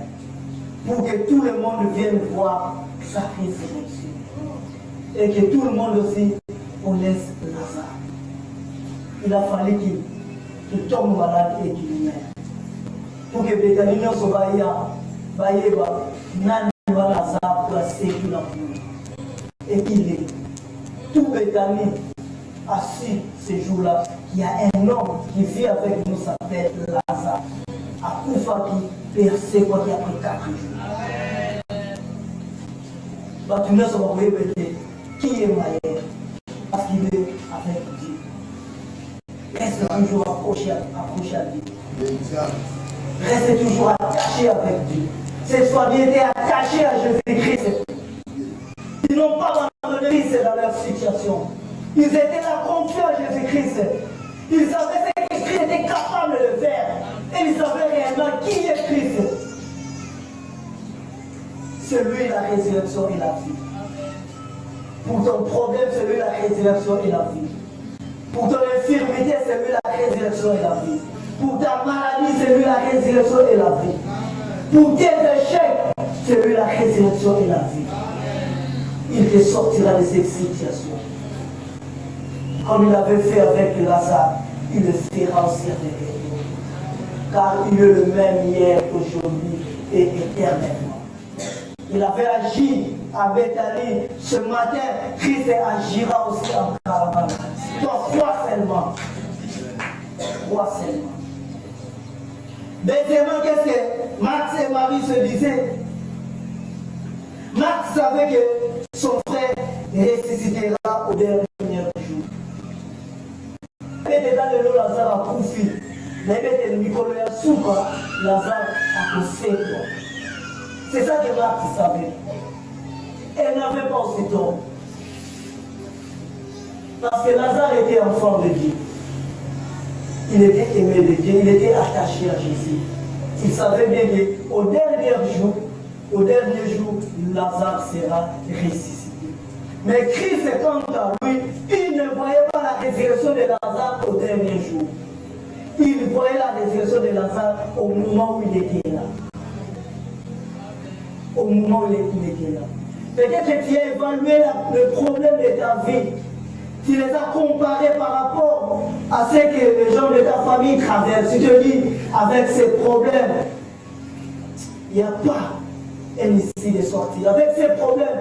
pour que tout le monde vienne voir sa résurrection. Et que tout le monde aussi connaisse Lazare. Il a fallu qu'il tombe malade et qu'il meure. Pour que Béthanie ne soit pas Lazare pour la sécurité. Et qu'il est tout Béthanie assis ce jour-là. Il y a un homme qui vit avec nous, s'appelle Lazare. À Koufa qui percé quoi qu'il a pris 4 jours. Tu ne sais pas qui est Maïr parce qu'il est avec Dieu. Reste toujours accroché à Dieu. Reste toujours attaché avec Dieu. Cette fois, ils étaient attachés à Jésus-Christ. Ils n'ont pas abandonné Christ dans leur situation. Ils étaient là confiants à Jésus-Christ. Ils savaient ce que Christ était capable de faire. Et ils savaient réellement qui est Christ. C'est lui la résurrection et la vie. Pour ton problème, c'est lui la résurrection et la vie. Pour ton infirmité, c'est lui la résurrection et la vie. Pour ta maladie, c'est lui la résurrection et la vie. Pour tes échecs, c'est lui la résurrection et la vie. Il te sortira de cette situation. Comme il avait fait avec Lazare, il le fera aussi avec nous. Car il est le même hier, aujourd'hui et éternellement. Il avait agi à Béthanie ce matin, Christ agira aussi en Caravane. Donc, crois seulement. Crois seulement. Deuxièmement, qu'est-ce que Max et Marie se disaient? Max savait que son frère ressuscitera au dernier jour. Il était dans le lot, Lazare a confié. Mais il était le micro, il a souffert, Lazare a confié. C'est ça que Marthe savait. Elle n'avait pas aussi tort. Parce que Lazare était enfant de Dieu. Il était aimé de Dieu, il était attaché à Jésus. Il savait bien qu'au dernier jour, Lazare sera ressuscité. Mais Christ, quant à lui, il ne voyait pas la résurrection de Lazare au dernier jour. il voyait la résurrection de Lazare au moment où il était là. Au moment où il était là. Peut-être que tu as évalué le problème de ta vie. Tu les as comparés par rapport à ce que les gens de ta famille traversent. Tu te dis, avec ces problèmes, il n'y a pas une issue de sortie. Avec ces problèmes,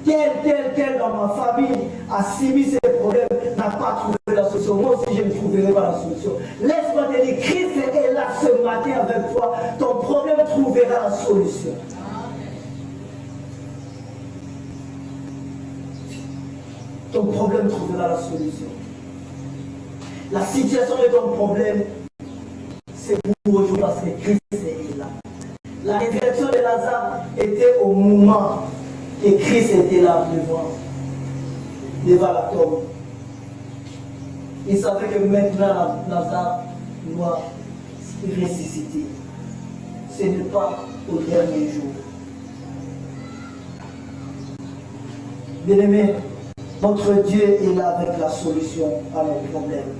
tel dans ma famille a subi ces problèmes, n'a pas trouvé la solution. Moi aussi, je ne trouverai pas la solution. Laisse-moi te dire, Christ est là ce matin avec toi. Ton problème trouvera la solution. Ton problème trouvera la solution. La situation de ton problème, c'est pour aujourd'hui parce que Christ est là. La résurrection de Lazare était au moment que Christ était là devant la tombe. Il savait que maintenant Lazare doit ressusciter. Ce n'est pas au dernier jour. Bien-aimés, notre Dieu est là avec la solution à nos problèmes.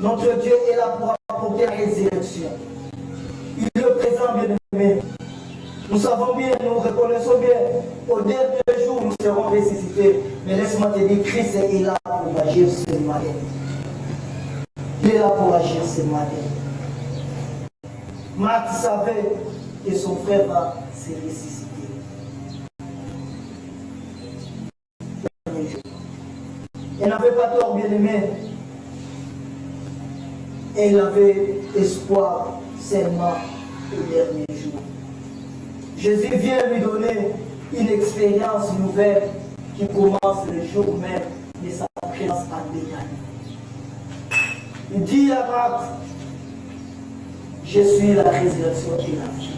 Notre Dieu est là pour apporter la résurrection. Il est présent, bien-aimé. Nous savons bien, nous reconnaissons bien, au dernier jour, nous serons ressuscités. Mais laisse-moi te dire, Christ est là pour agir ce matin. Il est là pour agir ce matin. Marthe savait que son frère va se ressusciter. Elle n'avait pas tort, bien-aimé. Elle avait espoir seulement au dernier jour. Jésus vient lui donner une expérience nouvelle qui commence le jour même de sa présence à Béthanie. Il dit à Marthe, je suis la résurrection et la vie.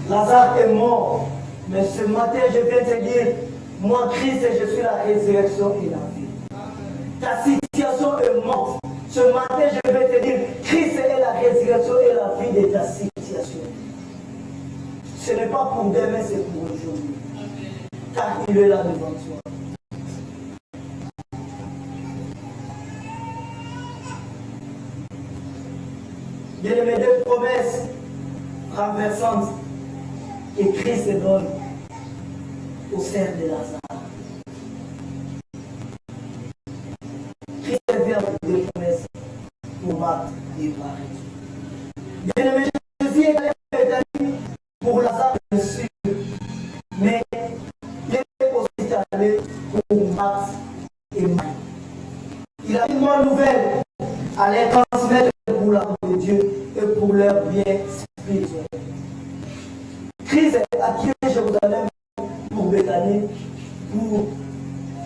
Lazare est mort, mais ce matin je viens te dire, moi Christ, je suis la résurrection et la vie. Ta situation est morte. Ce matin je vais te dire, Christ est la résurrection et la vie de ta situation. Ce n'est pas pour demain, c'est pour aujourd'hui. Car il est là devant toi. Bien-aimé, des promesses renversantes que Christ donne au sein de Lazare. Christ vient avec des promesses pour Marthe et Marie. Bien-aimé, Jésus est allé à Béthanie pour Lazare, bien sûr, mais il est aussi allé pour Marthe et Marie. Il a une bonne nouvelle à les transmettre pour l'amour de Dieu et pour leur bien spirituel. Christ a quitté Jérusalem pour Béthanie,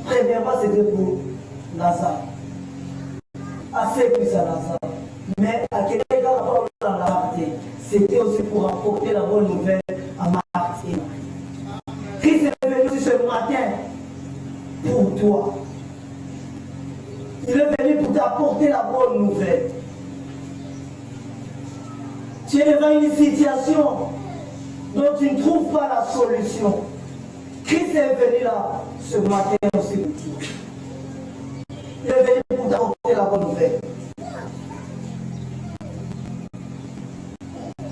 premièrement c'était pour Lazare. Assez plus à Lazare. Mais à quelqu'un dans la partie, c'était aussi pour apporter la bonne nouvelle à Marthe et Marie. Christ est venu ce matin pour toi. Il est venu pour t'apporter la bonne nouvelle. Tu es devant une situation dont tu ne trouves pas la solution. Christ est venu là ce matin aussi pour toi. Il est venu pour t'apporter la bonne nouvelle.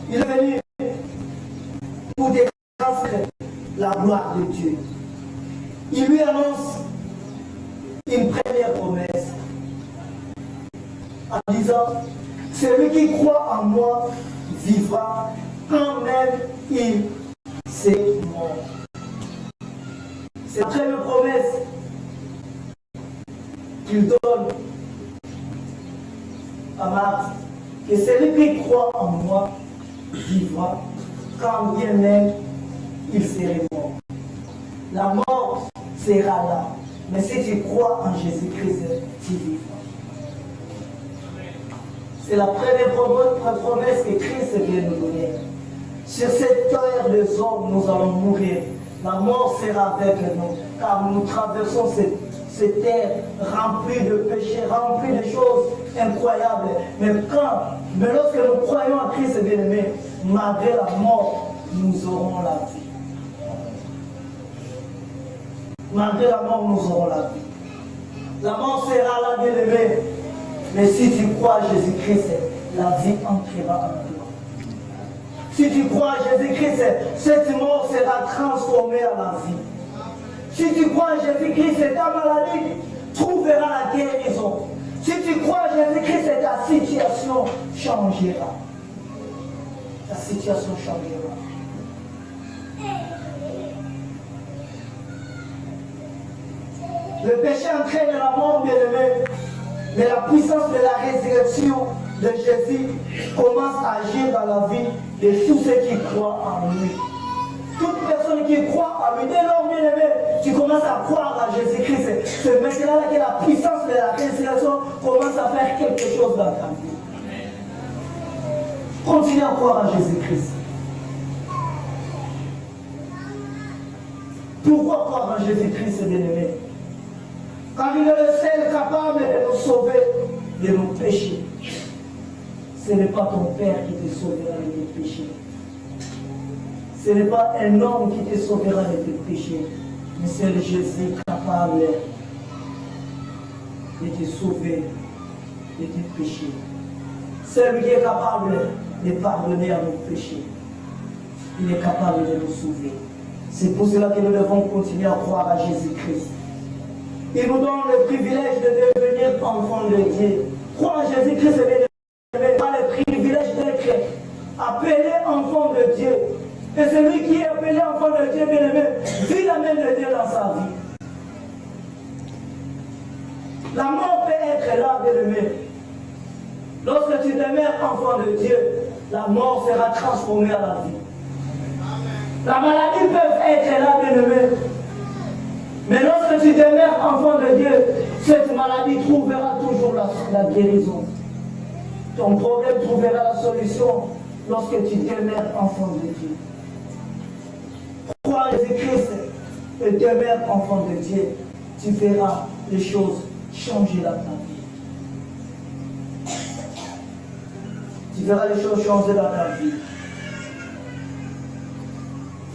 Il est venu pour te transmettre la gloire de Dieu. Il lui annonce une première promesse en disant, celui qui croit en moi vivra quand même il s'est mort. C'est la première promesse qu'il donne à Marthe, que celui qui croit en moi vivra quand bien même il serait mort. La mort sera là, mais si tu crois en Jésus-Christ, tu vivras. C'est la première promesse que Christ vient nous donner. Sur cette terre des hommes, nous allons mourir. La mort sera avec nous, car nous traversons cette terre remplie de péchés, remplie de choses incroyables. Mais lorsque nous croyons en Christ bien-aimé, malgré la mort, nous aurons la vie. Malgré la mort, nous aurons la vie. La mort sera là, bien-aimé. Mais si tu crois à Jésus-Christ, la vie entrera en toi. Si tu crois à Jésus-Christ, cette mort sera transformée en la vie. Si tu crois à Jésus-Christ, ta maladie trouvera la guérison. Si tu crois à Jésus-Christ, ta situation changera. Ta situation changera. Le péché entraîne la mort, bien-aimé, mais la puissance de la résurrection de Jésus commence à agir dans la vie de tous ceux qui croient en lui. Toute personne qui croit en lui, dès lors, bien-aimé, tu commences à croire à Jésus-Christ. C'est maintenant que la puissance de la résurrection commence à faire quelque chose dans ta vie. Continue à croire à Jésus-Christ. Pourquoi croire en Jésus-Christ, bien-aimé? Car il est le seul capable de nous sauver de nos péchés. Ce n'est pas ton Père qui te sauvera de tes péchés. Ce n'est pas un homme qui te sauvera de tes péchés. Mais c'est le Jésus capable de te sauver de tes péchés. C'est lui qui est capable de pardonner à nos péchés. Il est capable de nous sauver. C'est pour cela que nous devons continuer à croire à Jésus-Christ. Il nous donne le privilège de devenir enfants de Dieu. Croire à Jésus-Christ, c'est le privilège d'être appelé enfant de Dieu. Et celui qui est appelé enfant de Dieu, bien-aimé, vit la main de Dieu dans sa vie. La mort peut être là, bien-aimé. Lorsque tu demeures enfant de Dieu, la mort sera transformée à la vie. La maladie peut être là, bien-aimé. Mais lorsque tu demeures enfant de Dieu, cette maladie trouvera toujours la guérison. Ton problème trouvera la solution lorsque tu demeures enfant de Dieu. Crois en Jésus-Christ et demeure enfant de Dieu. Tu verras les choses changer dans ta vie. Tu verras les choses changer dans ta vie.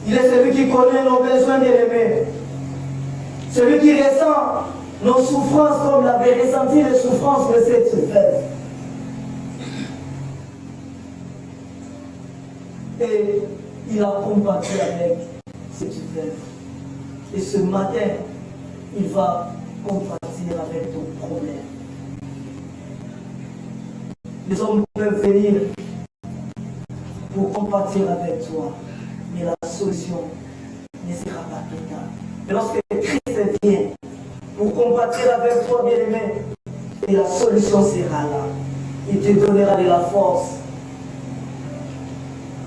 Il est celui qui connaît nos besoins, bien-aimés. Celui qui ressent nos souffrances comme l'avait ressenti les souffrances de cette veuve. Et il a compati avec cette veuve. Et ce matin, il va compatir avec ton problème. Les hommes peuvent venir pour compatir avec toi, mais la solution ne sera pas totale. Mais lorsque Christ vient pour compatir avec toi, bien-aimé, et la solution sera là. Il te donnera de la force.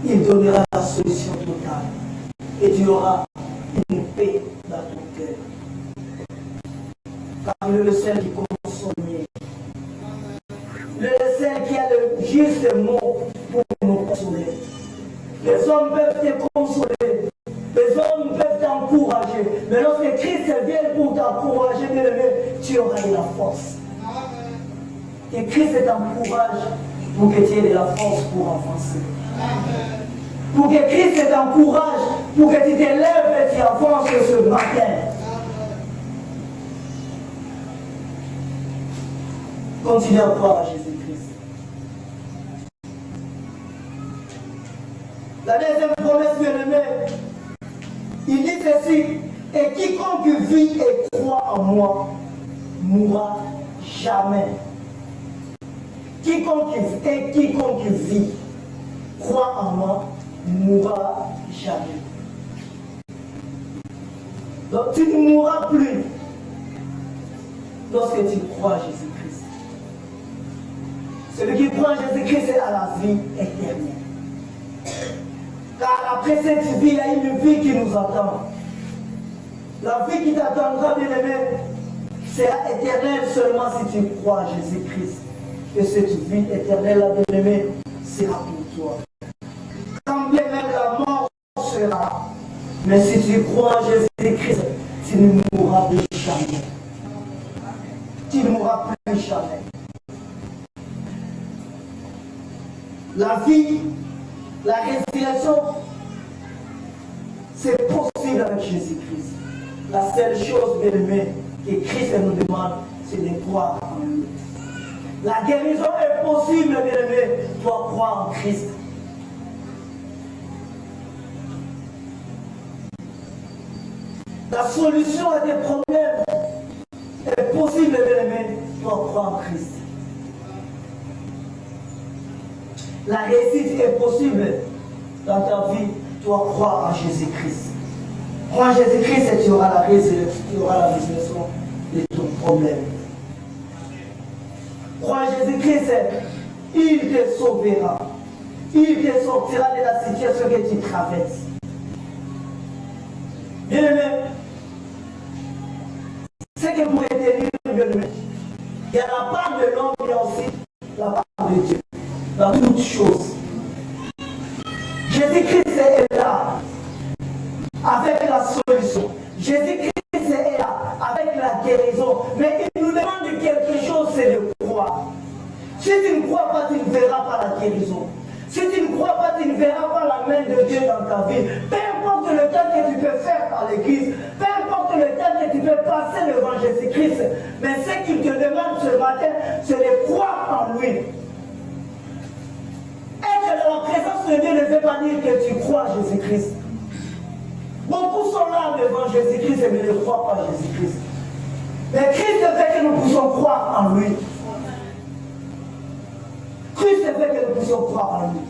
Il donnera la solution totale. Et tu auras une paix dans ton cœur. Car il est le seul qui console. Il est le seul qui a le juste mot pour nous consoler. Les hommes peuvent te consoler. Les hommes peuvent t'encourager. Mais lorsque Christ vient pour t'encourager, tu auras de la force. Et Christ t'encourage pour que tu aies de la force pour avancer. Pour que Christ t'encourage, pour que tu te lèves et tu avances ce matin. Continue à croire à Jésus-Christ. La deuxième promesse, bien-aimé, il dit ceci: et quiconque vit et croit en moi mourra jamais. Quiconque vit, croit en moi, mourra jamais. Donc tu ne mourras plus lorsque tu crois à Jésus-Christ. Celui qui croit en Jésus-Christ a la vie éternelle. Car après cette vie, il y a une vie qui nous attend. La vie qui t'attendra, bien-aimé, sera éternelle seulement si tu crois à Jésus-Christ. Et cette vie éternelle, bien-aimé, sera pour toi. Quand bien même la mort sera, mais si tu crois en Jésus-Christ, tu ne mourras plus jamais. Tu ne mourras plus jamais. La vie, la résurrection, c'est possible avec Jésus-Christ. La seule chose, bien-aimé, que Christ nous demande, c'est de croire en lui. La guérison est possible, bien-aimé. Tu dois croire en Christ. La solution à tes problèmes est possible, bien-aimé. Tu dois croire en Christ. La réussite est possible dans ta vie. Tu dois croire en Jésus-Christ. Crois en Jésus-Christ et tu auras la résolution, tu auras la résolution de ton problème. Crois en Jésus-Christ, il te sauvera. Il te sortira de la situation que tu traverses. Bien-aimé, c'est que pour être élu, bien-aimé, il y a la part de l'homme, il y a aussi la part de Dieu. Dans toutes choses. Jésus-Christ est là avec la solution. Jésus-Christ est là avec la guérison. Mais il nous demande quelque chose, c'est de croire. Si tu ne crois pas, tu ne verras pas la guérison. Si tu ne crois pas, tu ne verras pas la main de Dieu dans ta vie. Peu importe le temps que tu peux faire par l'église, peu importe le temps que tu peux passer devant Jésus-Christ, mais ce qu'il te demande ce matin, c'est de croire en lui. Être dans la présence de Dieu ne veut pas dire que tu crois en Jésus-Christ. Beaucoup sont là devant Jésus-Christ mais ne croient pas en Jésus-Christ. Mais Christ veut que nous puissions croire en lui. Christ veut que nous puissions croire en lui.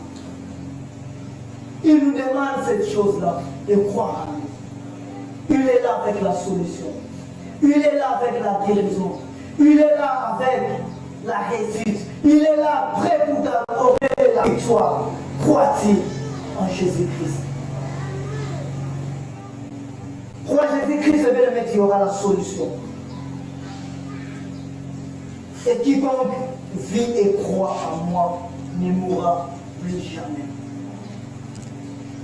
Il nous demande cette chose-là, de croire en lui. Il est là avec la solution. Il est là avec la guérison. Il est là avec la réussite. Il est là prêt pour t'accorder la victoire. Crois-t-il en Jésus-Christ? Crois en Jésus-Christ, bien-aimé, tu auras la solution. Et quiconque vit et croit en moi ne mourra plus jamais.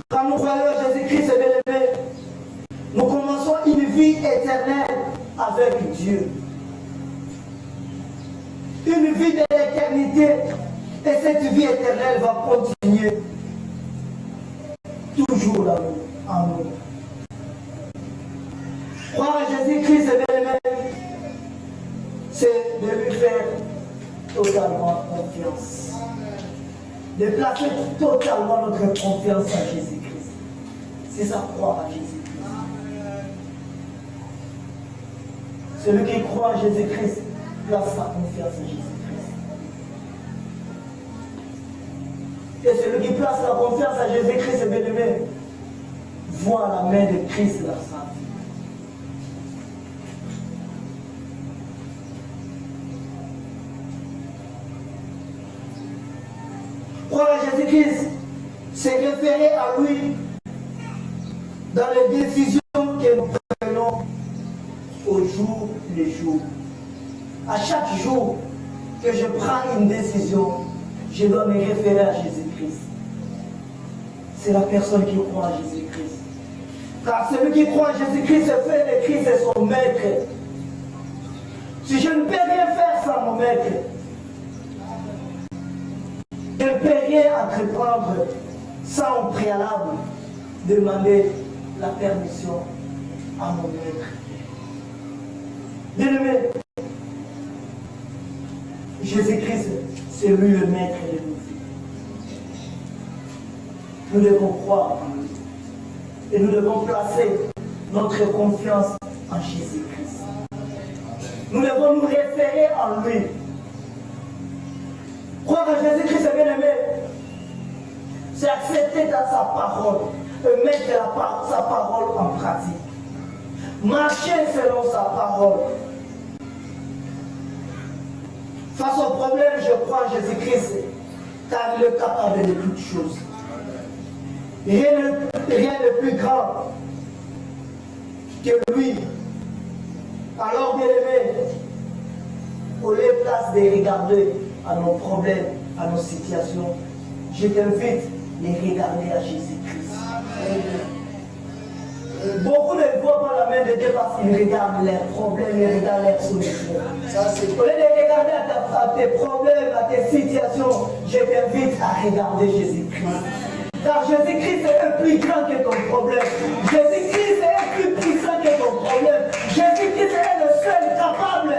Quand nous croyons en Jésus-Christ, bien-aimé, nous commençons une vie éternelle avec Dieu. Une vie de l'éternité. Et cette vie éternelle va continuer toujours là en nous. Croire en Jésus-Christ, bien-aimé, c'est de lui faire totalement confiance. De placer totalement notre confiance en Jésus-Christ. C'est ça, croire en Jésus-Christ. Celui qui croit en Jésus-Christ place sa confiance en Jésus-Christ. Et celui qui place la confiance en Jésus-Christ, bien-aimé, voit la main de Christ dans sa vie. Croire en Jésus-Christ, c'est référer à lui dans les décisions que nous prenons au jour le jour. À chaque jour que je prends une décision, je dois me référer à Jésus-Christ. C'est la personne qui croit en Jésus-Christ. Car celui qui croit en Jésus-Christ fait de Christ son maître. Si je ne peux rien faire sans mon maître, je ne peux rien entreprendre sans au préalable demander la permission à mon maître. Bien-aimé, Jésus-Christ, c'est lui le maître de nos vies. Nous devons croire en lui. Et nous devons placer notre confiance en Jésus-Christ. Nous devons nous référer en lui. Croire en Jésus-Christ, bien-aimé, c'est accepter dans sa parole et mettre sa parole en pratique. Marcher selon sa parole. Face au problème, je crois en Jésus-Christ, car il est capable de toutes choses. Rien de plus grand que lui. Alors, bien-aimé, au lieu de place de regarder à nos problèmes, à nos situations, je t'invite à les regarder à Jésus-Christ. Beaucoup ne voient pas la main de Dieu parce qu'ils regardent leurs problèmes, ils regardent leurs solutions. Au lieu de regarder à tes problèmes, à tes situations, je t'invite à regarder Jésus-Christ. Car Jésus-Christ est plus grand que ton problème. Jésus-Christ est plus puissant que ton problème. Jésus-Christ est le seul capable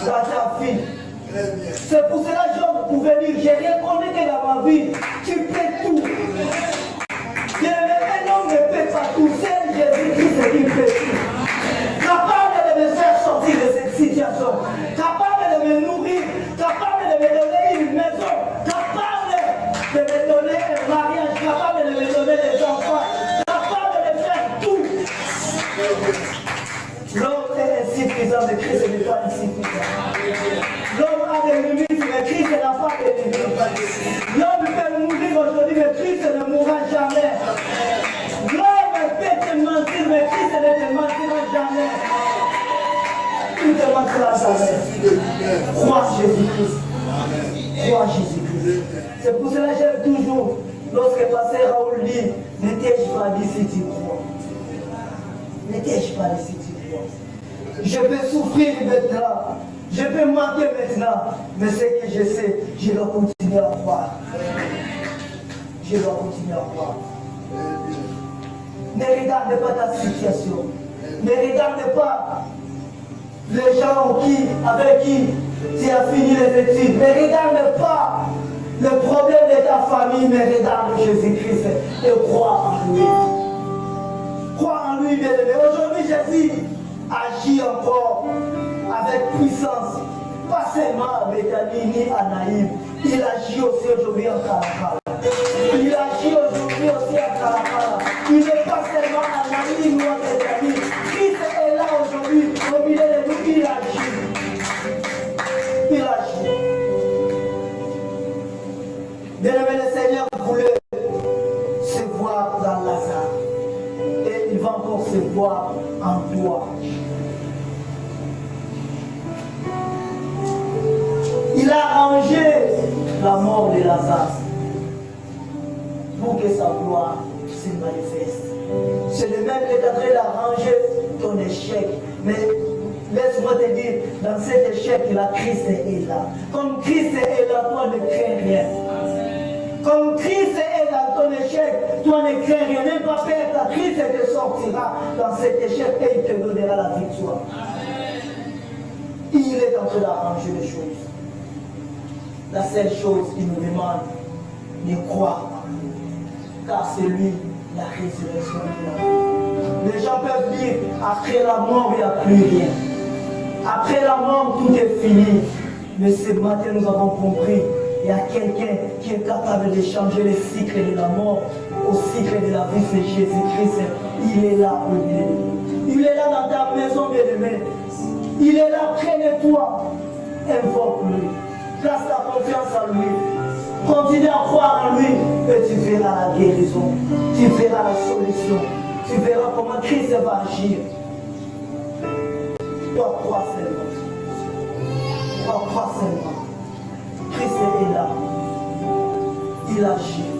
dans ta vie. C'est pour pas insuffisant. L'homme a des limites, mais Christ n'a pas de limites. L'homme peut mourir aujourd'hui, mais Christ ne mourra jamais. L'homme peut te mentir, mais Christ ne te mentira jamais. Il te mentira jamais. Crois Jésus-Christ. Crois Jésus-Christ. C'est pour cela que j'aime toujours, lorsque pasteur Raoul dit, n'étais-je pas dit si tu crois. N'étais-je pas dit si tu crois. Je peux souffrir maintenant. Je peux manquer maintenant. Mais ce que je sais, je dois continuer à croire. Je dois continuer à croire. Ne regarde pas ta situation. Ne regarde pas les gens avec qui tu as fini les études. Ne regarde pas le problème de ta famille, mais regarde Jésus-Christ et crois en lui. Crois en lui, bien-aimé. Aujourd'hui, Jésus agit encore avec puissance. Pas seulement à Bethanie ni à Naïm. Il agit aussi aujourd'hui en Karakala. Il agit aujourd'hui aussi à Karakala. Il n'est pas seulement à Naïm ou à Bethanie. Christ est là aujourd'hui au milieu de nous. Il agit. Il agit. Bien-aimé, le Seigneur voulait se voir dans Lazare. Et il va encore se voir en toi. Il a arrangé la mort de Lazare pour que sa gloire se manifeste. C'est le même qui est en train d'arranger ton échec. Mais laisse-moi te dire, dans cet échec, la Christ est là. Comme Christ est là, toi ne crains rien. Comme Christ est dans ton échec, toi ne crains rien. N'aie pas peur, Christ te sortira dans cet échec et il te donnera la victoire. Il est en train d'arranger les choses. La seule chose qu'il nous demande, de croire en lui. Car c'est lui la résurrection de la vie. Les gens peuvent dire, après la mort, il n'y a plus rien. Après la mort, tout est fini. Mais ce matin, nous avons compris, il y a quelqu'un qui est capable de changer le cycle de la mort au cycle de la vie, c'est Jésus-Christ. Il est là au milieu de nous. Il est là dans ta maison, bien-aimé. Il est là près de toi. Invoque-lui. Place ta confiance en lui. Continue à croire en lui et tu verras la guérison. Tu verras la solution. Tu verras comment Christ va agir. Toi, crois seulement. Toi, crois seulement. Christ est là. Il agit.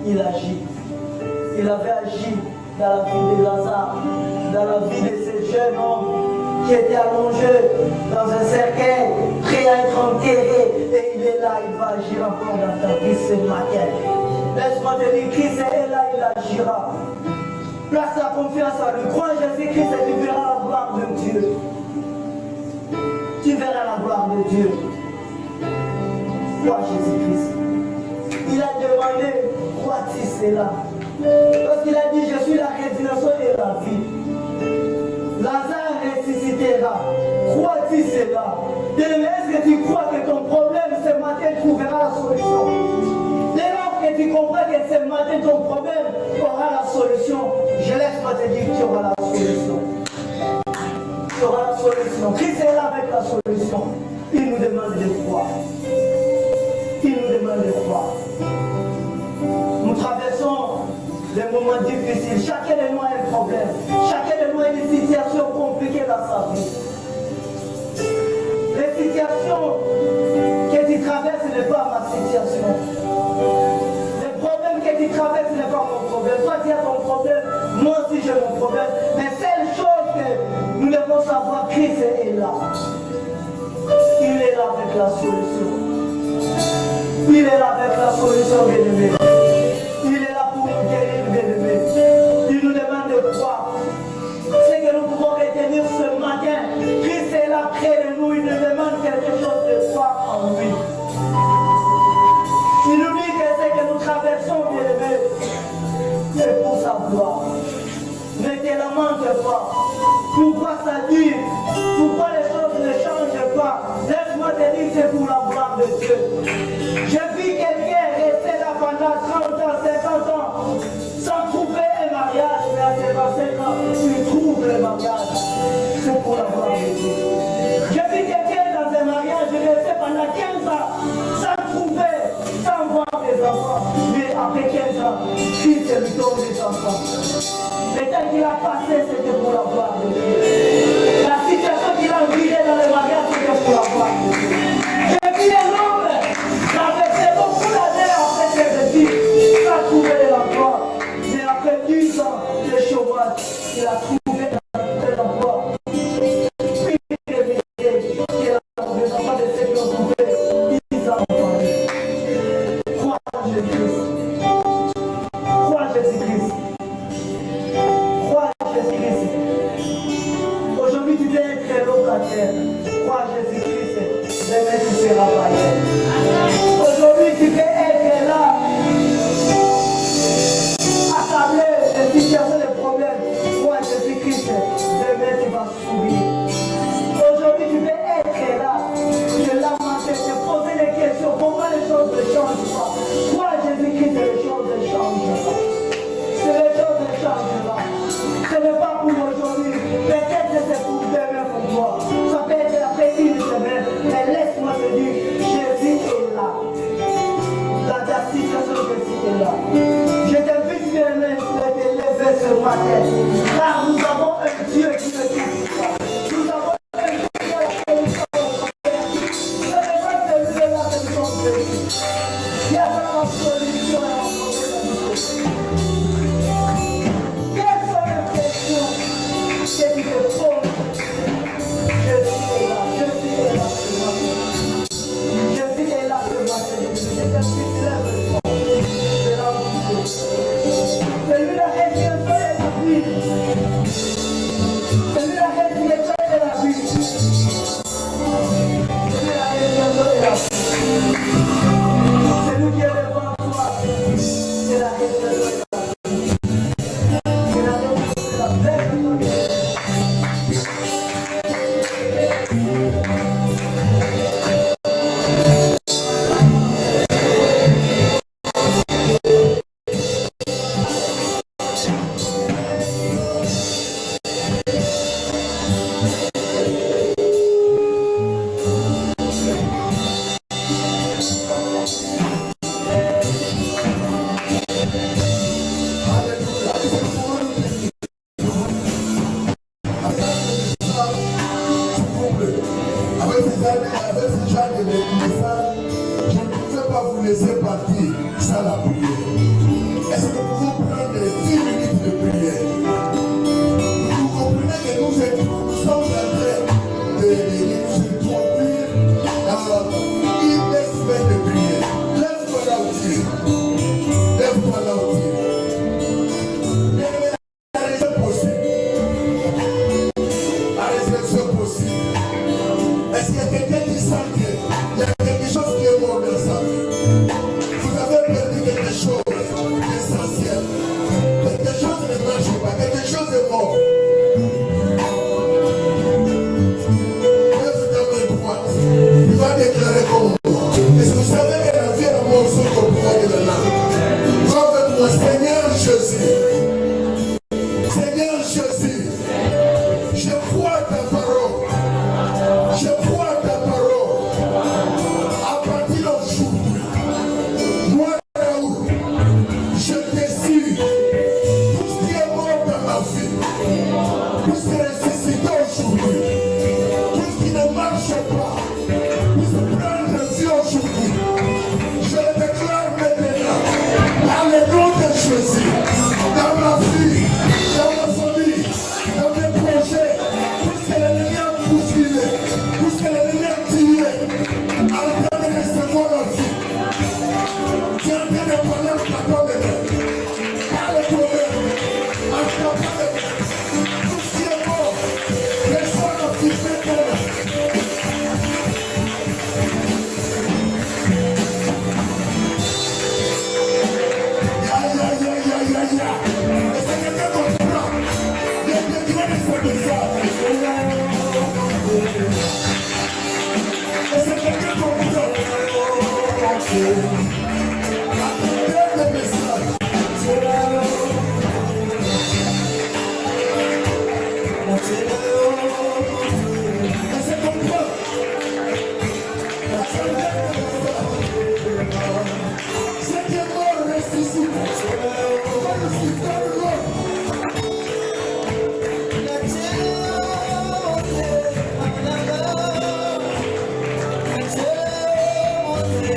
Il agit. Il avait agi dans la vie de Lazare, dans la vie de ce jeune homme qui était allongé dans un cercueil, prêt à être enterré. Et il est là, il va agir encore dans ta vie ce matin. Laisse-moi te dire, Christ est là, il agira. Place ta confiance en lui. Crois en Jésus-Christ et tu verras la gloire de Dieu. Tu verras la gloire de Dieu. Crois Jésus-Christ. Il a demandé, crois-tu cela? Parce qu'il a dit, je suis la résurrection et la vie. Lazare ressuscitera. Crois-tu cela? Est-ce que tu crois que ton problème ce matin trouvera la solution? Dès lors que tu comprends que ce matin ton problème aura la solution, je laisse-moi te dire que tu auras la solution. Tu auras la solution. Christ est là avec la solution. Il nous demande de croire. Il nous demande de croire. Nous traversons des moments difficiles. Chacun de nous a un problème. Chacun de nous a une situation compliquée dans sa vie. Les situations que tu traverses n'est pas ma situation. Les problèmes que tu traverses n'est pas mon problème. Toi tu as ton problème, moi aussi j'ai mon problème. Mais seule chose que nous devons savoir, Christ est là. Il est là avec la solution. Il est là avec la solution, bien-aimé. Il est là pour nous guérir, bien-aimé. Il nous demande de croire. C'est que nous pouvons retenir ce matin. Christ est là près de nous. Il nous demande quelque chose de croire en lui. Il nous dit que c'est que nous traversons, bien-aimé, c'est pour sa gloire. Ne te lamente pas. Pourquoi ça dure? Pourquoi les choses ne changent pas? Laisse-moi te dire, c'est pour la gloire de Dieu. J'ai vu quelqu'un rester là pendant 30 serviteurs des enfants. Le temps qu'il a passé, c'était pour la gloire de Dieu. La situation qu'il a vivée dans les bagages, c'était pour la gloire de Dieu. J'ai vu un homme qui avait fait beaucoup d'années après ses études, sans trouver l'emploi. Mais après 10 ans de chômage, il a trouvé l'emploi. Puis il est venu, il a trouvé l'emploi de ceux qui ont trouvé 10 ans. Crois en Jésus-Christ. Crois en Jésus-Christ. Crois en Jésus-Christ. Aujourd'hui, tu peux être locataire. Crois en Jésus-Christ. Demain, tu seras bailleur. Aujourd'hui, tu peux être là. Accablé de situations, de problèmes. Crois en Jésus-Christ. Demain, tu vas sourire. Aujourd'hui, tu peux être là. Tu es là, te poser des questions. Pourquoi les choses ne changent pas? Crois en Jésus-Christ et les choses ne changent pas. C'est les choses ne changent pas. Ce n'est pas pour aujourd'hui. Peut-être que c'est pour demain pour toi. Ça peut être après une semaine. Mais laisse-moi te dire, Jésus est là. Dans ta situation, Jésus est là. Je t'invite bien à te lever ce matin. Car nous avons un Dieu qui ne quitte pas. Nous avons un Dieu qui ne quitte pas. Ce n'est pas celui-là que nous sommes bénis. Il y a vraiment solution à rencontrer. Quelles sont les questions que tu te poses? Jésus est là, Jésus est là ce matin. Jésus est là ce matin. Je t'invite, lève-toi. C'est là où tu es. Celui-là est Dieu de la vie. Celui-là est Dieu de la vie. Celui-là est Dieu de la vie. Celui qui est devant toi, c'est la Dieu de la vie. C'est la Dieu de la vie. Seigneur Jésus.